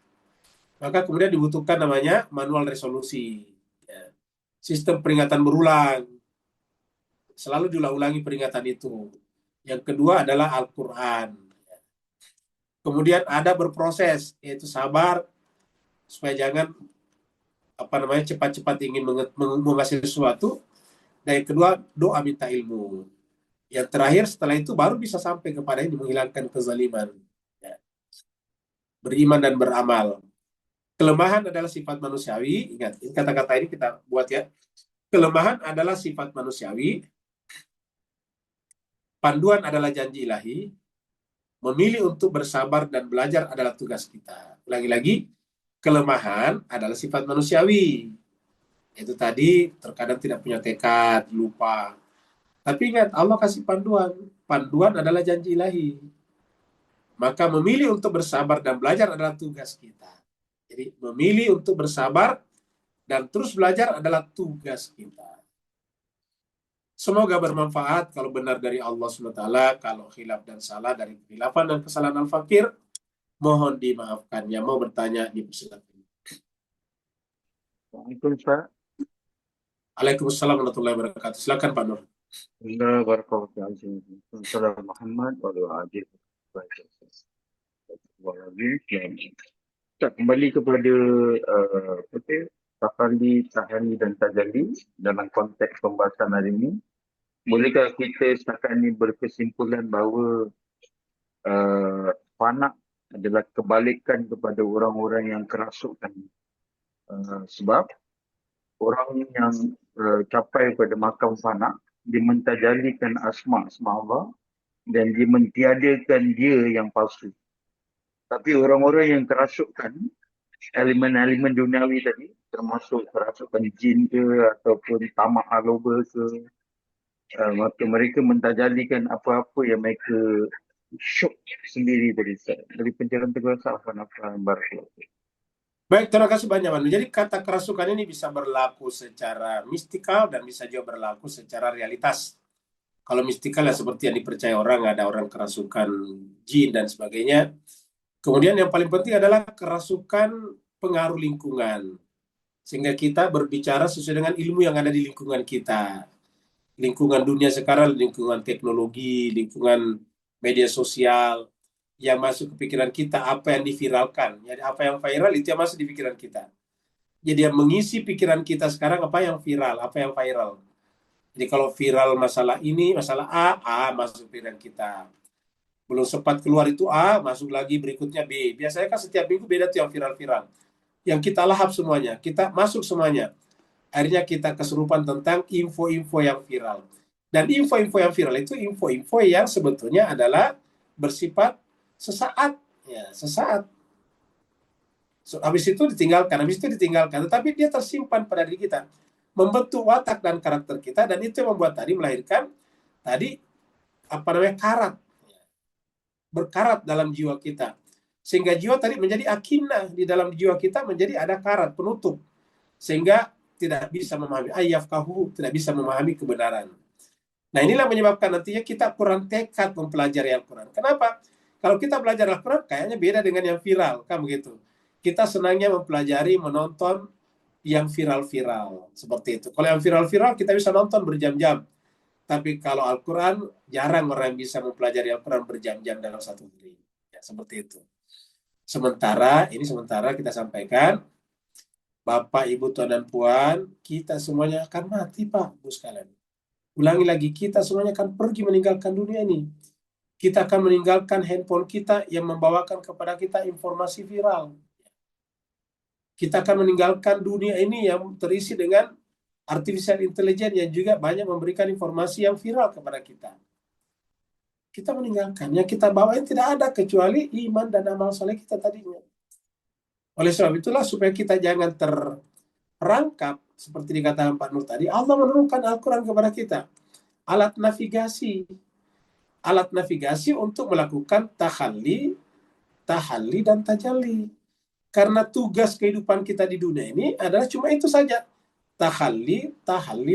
Maka kemudian dibutuhkan namanya manual resolusi. Ya. Sistem peringatan berulang. Selalu diulang-ulangi peringatan itu. Yang kedua adalah Al-Quran. Kemudian ada berproses, yaitu sabar, supaya jangan cepat-cepat ingin menguasai sesuatu. Dan yang kedua, doa minta ilmu. Yang terakhir setelah itu baru bisa sampai kepada ini menghilangkan kezaliman. Ya. Beriman dan beramal. Kelemahan adalah sifat manusiawi. Ingat, ini kata-kata ini kita buat ya. Kelemahan adalah sifat manusiawi. Panduan adalah janji ilahi. Memilih untuk bersabar dan belajar adalah tugas kita. Lagi-lagi, kelemahan adalah sifat manusiawi. Itu tadi terkadang tidak punya tekad, lupa. Tapi ingat, Allah kasih panduan. Panduan adalah janji ilahi. Maka memilih untuk bersabar dan belajar adalah tugas kita. Jadi memilih untuk bersabar dan terus belajar adalah tugas kita. Semoga bermanfaat. Kalau benar dari Allah SWT, kalau khilaf dan salah dari khilafan dan kesalahan al-fakir, mohon dimaafkan. Yang mau bertanya dipersilakan. Waalaikumsalam. Waalaikumsalam warahmatullahi wabarakatuh. Silakan Pak Nur. Bismillahirrahmanirrahim. Assalamualaikum warahmatullahi wabarakatuh. Kita kembali kepada tahalli, tahani dan tajalli dalam konteks pembahasan hari ini. Bolehkah kita setakat ini berkesimpulan bahawa fana adalah kebalikan kepada orang-orang yang kerasukan? Sebab orang yang capai pada makam fana, dia mentajalikan asma Allah dan dia mentiadakan dia yang palsu. Tapi orang-orang yang kerasukan elemen-elemen duniawi tadi, termasuk kerasukan jin ke ataupun tamak aloba ke, maka mereka mentajalikan apa-apa yang mereka syuk sendiri dari pencarian terkuasa apa-apa baru. Baik, terima kasih banyak Manu. Jadi kata kerasukan ini bisa berlaku secara mistikal dan bisa juga berlaku secara realitas. Kalau mistikal ya seperti yang dipercaya orang, ada orang kerasukan jin dan sebagainya. Kemudian yang paling penting adalah kerasukan pengaruh lingkungan. Sehingga kita berbicara sesuai dengan ilmu yang ada di lingkungan kita. Lingkungan dunia sekarang, lingkungan teknologi, lingkungan media sosial, yang masuk ke pikiran kita, apa yang diviralkan. Jadi apa yang viral itu yang masuk di pikiran kita. Jadi yang mengisi pikiran kita sekarang apa yang viral, apa yang viral. Jadi kalau viral masalah ini, masalah A masuk pikiran kita. Belum sempat keluar itu A, masuk lagi berikutnya B. Biasanya kan setiap minggu beda tuh yang viral-viral. Yang kita lahap semuanya, kita masuk semuanya. Akhirnya kita kesurupan tentang info-info yang viral. Dan info-info yang viral itu info-info yang sebetulnya adalah bersifat sesaat. Ya, sesaat. Habis itu ditinggalkan. Tetapi dia tersimpan pada diri kita. Membentuk watak dan karakter kita. Dan itu yang membuat tadi melahirkan tadi karat. Berkarat dalam jiwa kita. Sehingga jiwa tadi menjadi akinah. Di dalam jiwa kita menjadi ada karat, penutup. Sehingga tidak bisa memahami ayyafkahu, tidak bisa memahami kebenaran. Nah inilah menyebabkan nantinya kita kurang tekad mempelajari Al-Quran. Kenapa? Kalau kita belajar Al-Quran kayaknya beda dengan yang viral. Kan begitu. Kita senangnya mempelajari, menonton yang viral-viral. Seperti itu. Kalau yang viral-viral kita bisa nonton berjam-jam. Tapi kalau Al-Quran, jarang orang yang bisa mempelajari Al-Quran berjam-jam dalam satu hari. Ya, seperti itu. Sementara kita sampaikan, Bapak, Ibu, Tuan, dan Puan, kita semuanya akan mati, Pak, Bu sekalian. Ulangi lagi, kita semuanya akan pergi meninggalkan dunia ini. Kita akan meninggalkan handphone kita yang membawakan kepada kita informasi viral. Kita akan meninggalkan dunia ini yang terisi dengan artificial intelligence yang juga banyak memberikan informasi yang viral kepada kita. Kita meninggalkan. Yang kita bawa ini tidak ada kecuali iman dan amal soleh kita tadinya. Oleh sebab itulah supaya kita jangan terperangkap seperti dikatakan Pak Nur tadi, Allah menurunkan Al-Quran kepada kita. Alat navigasi untuk melakukan tahalli dan tajalli. Karena tugas kehidupan kita di dunia ini adalah cuma itu saja. Tahalli,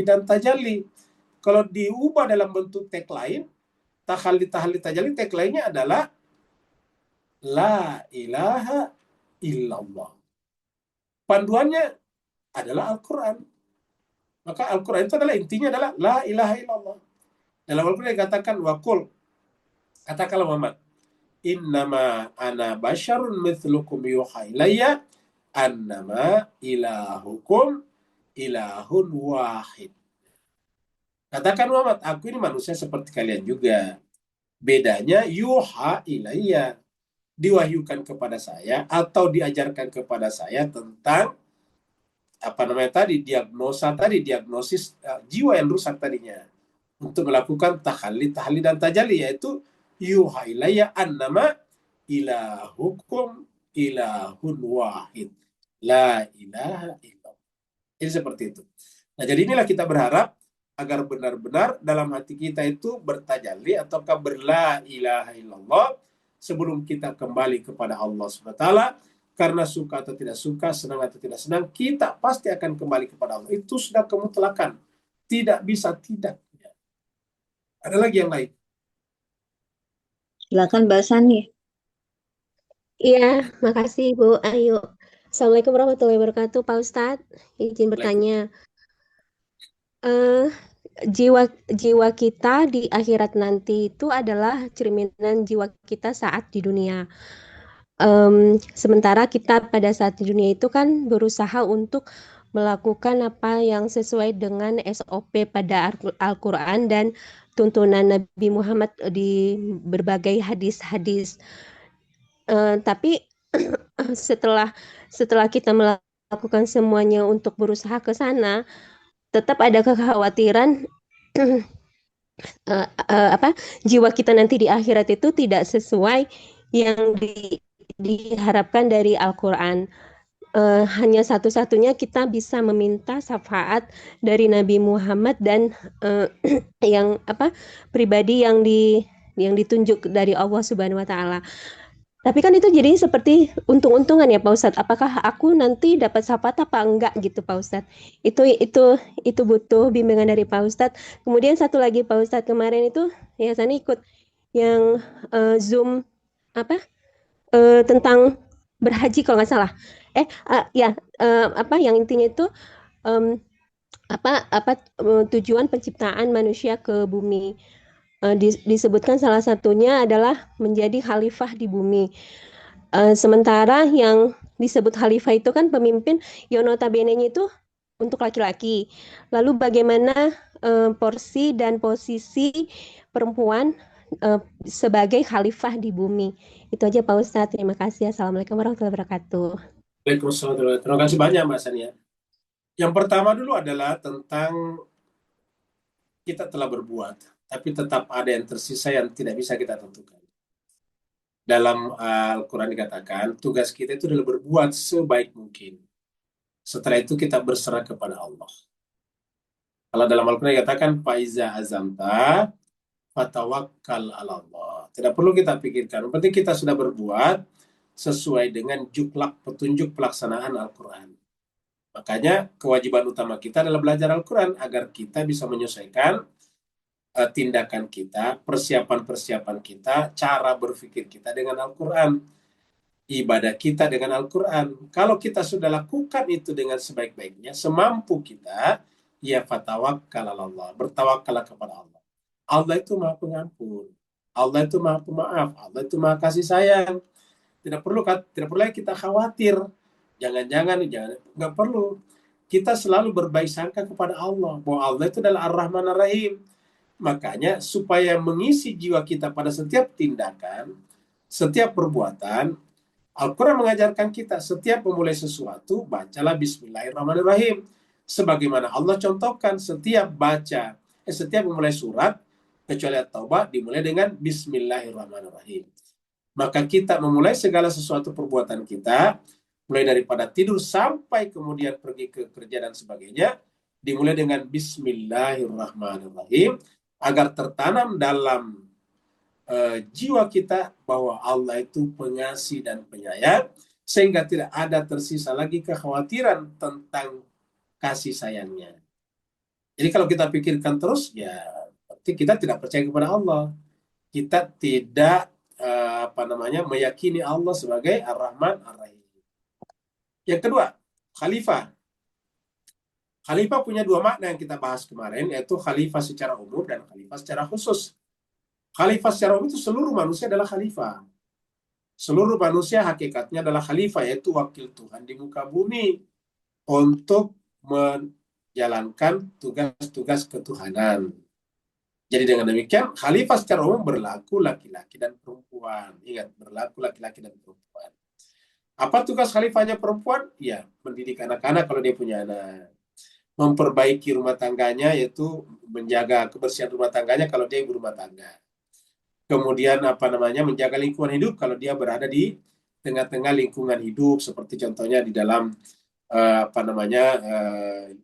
dan tajalli. Kalau diubah dalam bentuk tagline, tahalli, tajalli, tagline-nya adalah La ilaha illallah. Panduannya adalah Al-Quran. Maka Al-Quran itu adalah intinya adalah La ilaha illallah. Dalam Al-Quran dikatakan waqul, katakanlah Muhammad, innama ana basyarun mithlukum yuha ilayya annama ilahukum ilahun wahid. Katakan Muhammad, aku ini manusia seperti kalian juga. Bedanya yuha ilayya, diwahyukan kepada saya atau diajarkan kepada saya tentang diagnosis jiwa yang rusak tadinya, untuk melakukan tahalli dan tajalli, yaitu yuha ilayya annama ilahukum ilahun wahid la ilaha illallah. Jadi seperti itu. Nah, jadi inilah kita berharap agar benar-benar dalam hati kita itu bertajalli ataukah berla ilaha illallah sebelum kita kembali kepada Allah SWT. Karena suka atau tidak suka, senang atau tidak senang, kita pasti akan kembali kepada Allah. Itu sudah kemutlakan. Tidak bisa tidak. Ada lagi yang lain? Silakan Mbak Sani. Iya, makasih Bu Ayu. Assalamualaikum warahmatullahi wabarakatuh, Pak Ustadz. Izin bertanya. Jiwa kita di akhirat nanti itu adalah cerminan jiwa kita saat di dunia. Sementara kita pada saat di dunia itu kan berusaha untuk melakukan apa yang sesuai dengan SOP pada Al-Quran dan tuntunan Nabi Muhammad di berbagai hadis-hadis. Tapi setelah kita melakukan semuanya untuk berusaha ke sana, tetap ada kekhawatiran jiwa kita nanti di akhirat itu tidak sesuai yang diharapkan dari Al-Quran. Hanya satu-satunya kita bisa meminta syafaat dari Nabi Muhammad dan yang pribadi yang ditunjuk dari Allah Subhanahu wa Ta'ala. Tapi kan itu jadi seperti untung-untungan ya Pak Ustadz. Apakah aku nanti dapat syafaat apa enggak gitu Pak Ustadz? Itu butuh bimbingan dari Pak Ustadz. Kemudian satu lagi Pak Ustadz, kemarin itu ya saya ikut yang Zoom tentang berhaji kalau nggak salah. Yang intinya itu tujuan penciptaan manusia ke bumi. Disebutkan salah satunya adalah menjadi khalifah di bumi. Sementara yang disebut khalifah itu kan pemimpin yang notabene-nya itu untuk laki-laki. Lalu bagaimana porsi dan posisi perempuan sebagai khalifah di bumi? Itu aja Pak Ustadz. Terima kasih. Assalamualaikum warahmatullahi wabarakatuh. Waalaikumsalam. Terima kasih banyak Mbak Sania. Yang pertama dulu adalah tentang kita telah berbuat, tapi tetap ada yang tersisa yang tidak bisa kita tentukan. Dalam Al-Quran dikatakan, tugas kita itu adalah berbuat sebaik mungkin. Setelah itu kita berserah kepada Allah. Kalau dalam Al-Quran dikatakan, Faiza azamta fatawakkal ala Allah. Tidak perlu kita pikirkan. Yang penting kita sudah berbuat sesuai dengan petunjuk pelaksanaan Al-Quran. Makanya kewajiban utama kita adalah belajar Al-Quran agar kita bisa menyesuaikan tindakan kita, persiapan-persiapan kita, cara berpikir kita dengan Al-Quran, ibadah kita dengan Al-Quran. Kalau kita sudah lakukan itu dengan sebaik-baiknya, semampu kita, ya fatawakkal ala Allah, bertawakallah kepada Allah. Allah itu Maha Pengampun, Allah itu Maha Pemaaf, Allah itu Maha Kasih Sayang. Tidak perlu kita khawatir. Jangan, nggak perlu. Kita selalu berbaik sangka kepada Allah, bahwa Allah itu adalah Ar-Rahman Ar-Rahim. Makanya supaya mengisi jiwa kita pada setiap tindakan, setiap perbuatan, Al-Quran mengajarkan kita setiap memulai sesuatu, bacalah Bismillahirrahmanirrahim. Sebagaimana Allah contohkan setiap memulai surat, kecuali At-Taubah, dimulai dengan Bismillahirrahmanirrahim. Maka kita memulai segala sesuatu perbuatan kita, mulai daripada tidur sampai kemudian pergi ke kerja dan sebagainya, dimulai dengan Bismillahirrahmanirrahim, agar tertanam dalam jiwa kita bahwa Allah itu pengasih dan penyayang, sehingga tidak ada tersisa lagi kekhawatiran tentang kasih sayangnya. Jadi kalau kita pikirkan terus, ya berarti kita tidak percaya kepada Allah. Kita tidak meyakini Allah sebagai Ar-Rahman Ar-Rahim. Yang kedua, khalifah. Khalifah punya dua makna yang kita bahas kemarin, yaitu khalifah secara umum dan khalifah secara khusus. Khalifah secara umum itu seluruh manusia adalah khalifah. Seluruh manusia hakikatnya adalah khalifah, yaitu wakil Tuhan di muka bumi untuk menjalankan tugas-tugas ketuhanan. Jadi dengan demikian, khalifah secara umum berlaku laki-laki dan perempuan. Ingat, berlaku laki-laki dan perempuan. Apa tugas khalifahnya perempuan? Ya, mendidik anak-anak kalau dia punya anak. Memperbaiki rumah tangganya, yaitu menjaga kebersihan rumah tangganya kalau dia ibu rumah tangga. Kemudian menjaga lingkungan hidup kalau dia berada di tengah-tengah lingkungan hidup, seperti contohnya di dalam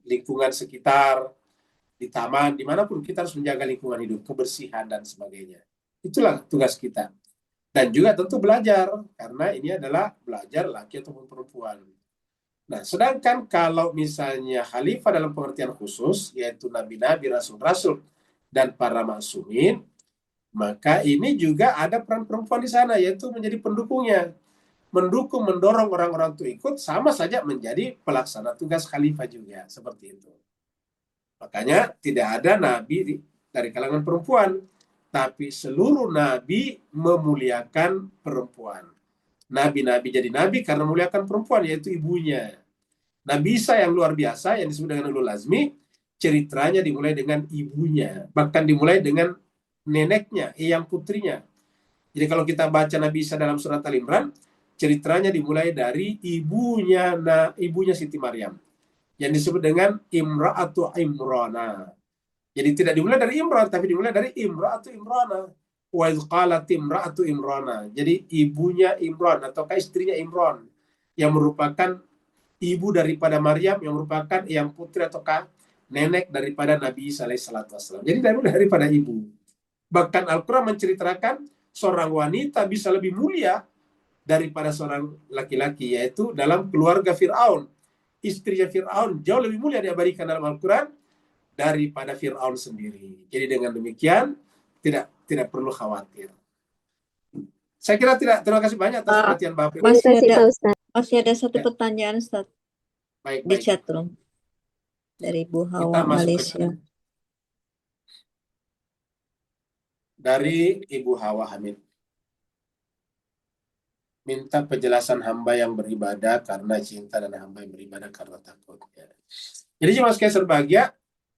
lingkungan sekitar, di taman, dimanapun kita harus menjaga lingkungan hidup, kebersihan dan sebagainya. Itulah tugas kita. Dan juga tentu belajar, karena ini adalah belajar laki ataupun perempuan. Nah, sedangkan kalau misalnya khalifah dalam pengertian khusus, yaitu nabi-nabi, rasul-rasul, dan para maksumin, maka ini juga ada peran perempuan di sana, yaitu menjadi pendukungnya. Mendukung, mendorong orang-orang itu ikut, sama saja menjadi pelaksana tugas khalifah juga, seperti itu. Makanya tidak ada nabi dari kalangan perempuan, tapi seluruh nabi memuliakan perempuan. Nabi-nabi jadi nabi karena memuliakan perempuan, yaitu ibunya. Nabi Isa yang luar biasa, yang disebut dengan ulul azmi, ceritanya dimulai dengan ibunya, bahkan dimulai dengan neneknya, yang putrinya. Jadi kalau kita baca Nabi Isa dalam surat Al-Imran, ceritanya dimulai dari ibunya Siti Maryam, yang disebut dengan Imra'atu Imrana. Jadi tidak dimulai dari Imran, tapi dimulai dari Imra'atu Imrana. Wa idh qalat Imra'atu Imrana. Jadi ibunya Imran ataukah istrinya Imran, yang merupakan ibu daripada Maryam, yang merupakan yang putri ataukah nenek daripada Nabi Isa alaihissalam. Jadi daripada ibu. Bahkan Al-Quran menceritakan seorang wanita bisa lebih mulia daripada seorang laki-laki, yaitu dalam keluarga Fir'aun. Istrinya Fir'aun jauh lebih mulia diabadikan dalam Al-Quran daripada Fir'aun sendiri. Jadi dengan demikian tidak perlu khawatir. Saya kira tidak. Terima kasih banyak atas perhatian Bapak. Masih ada satu pertanyaan, Ustaz. Baik. Di chat room dari Bu Hawa Malaysia. Dari Ibu Hawa Hamid. Minta penjelasan hamba yang beribadah karena cinta dan hamba yang beribadah karena takut. Jadi jemaah sekalian berbahagia,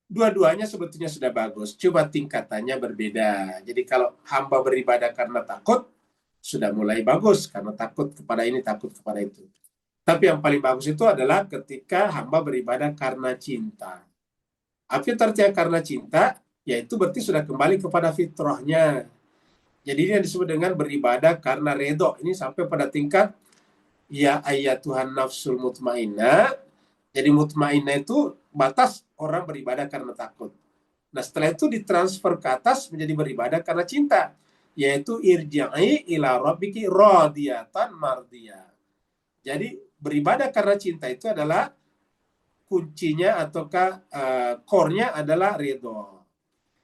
dua-duanya sebetulnya sudah bagus. Coba tingkatannya berbeda. Jadi kalau hamba beribadah karena takut, sudah mulai bagus. Karena takut kepada ini, takut kepada itu. Tapi yang paling bagus itu adalah ketika hamba beribadah karena cinta. Apa artinya karena cinta? Yaitu berarti sudah kembali kepada fitrahnya. Jadi ini yang disebut dengan beribadah karena redho. Ini sampai pada tingkat ya ayyatuhan nafsul mutmainnah. Jadi mutmainnah itu batas orang beribadah karena takut. Nah setelah itu ditransfer ke atas menjadi beribadah karena cinta. Yaitu irja'i ila rabbiki radiyatan mardiyah. Jadi beribadah karena cinta itu adalah kuncinya ataukah core-nya adalah redho.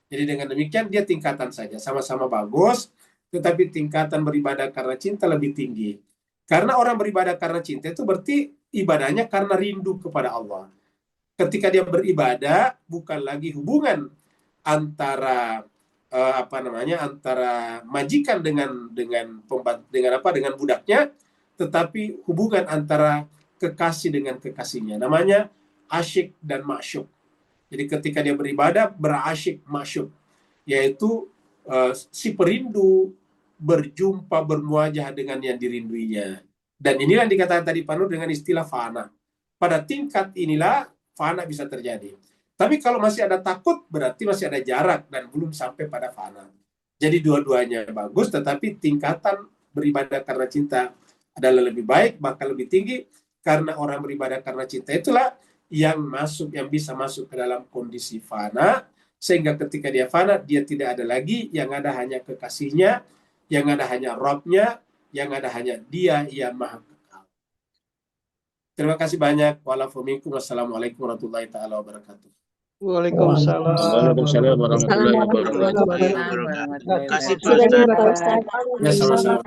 Jadi dengan demikian dia tingkatan saja, sama-sama bagus, tetapi tingkatan beribadah karena cinta lebih tinggi. Karena orang beribadah karena cinta itu berarti ibadahnya karena rindu kepada Allah. Ketika dia beribadah bukan lagi hubungan antara antara majikan dengan budaknya, tetapi hubungan antara kekasih dengan kekasihnya. Namanya asyik dan masyuk. Jadi ketika dia beribadah berasyik masyuk, yaitu si perindu berjumpa bermuajah dengan yang dirinduinya. Dan inilah yang dikatakan tadi Pak Nur dengan istilah fana. Pada tingkat inilah fana bisa terjadi. Tapi kalau masih ada takut berarti masih ada jarak dan belum sampai pada fana. Jadi dua-duanya bagus, tetapi tingkatan beribadah karena cinta adalah lebih baik, bahkan lebih tinggi, karena orang beribadah karena cinta itulah yang bisa masuk ke dalam kondisi fana, sehingga ketika dia fana, dia tidak ada lagi, yang ada hanya kekasihnya, yang ada hanya Rabb-nya, yang ada hanya dia yang maha kekal. Terima kasih banyak. Wassalamualaikum warahmatullahi taala wabarakatuh. Waalaikumsalam. Waalaikumsalam warahmatullahi wabarakatuh. Terima kasih Pak Sudah Ustaz. Pak Ustaz. Ya, sama-sama.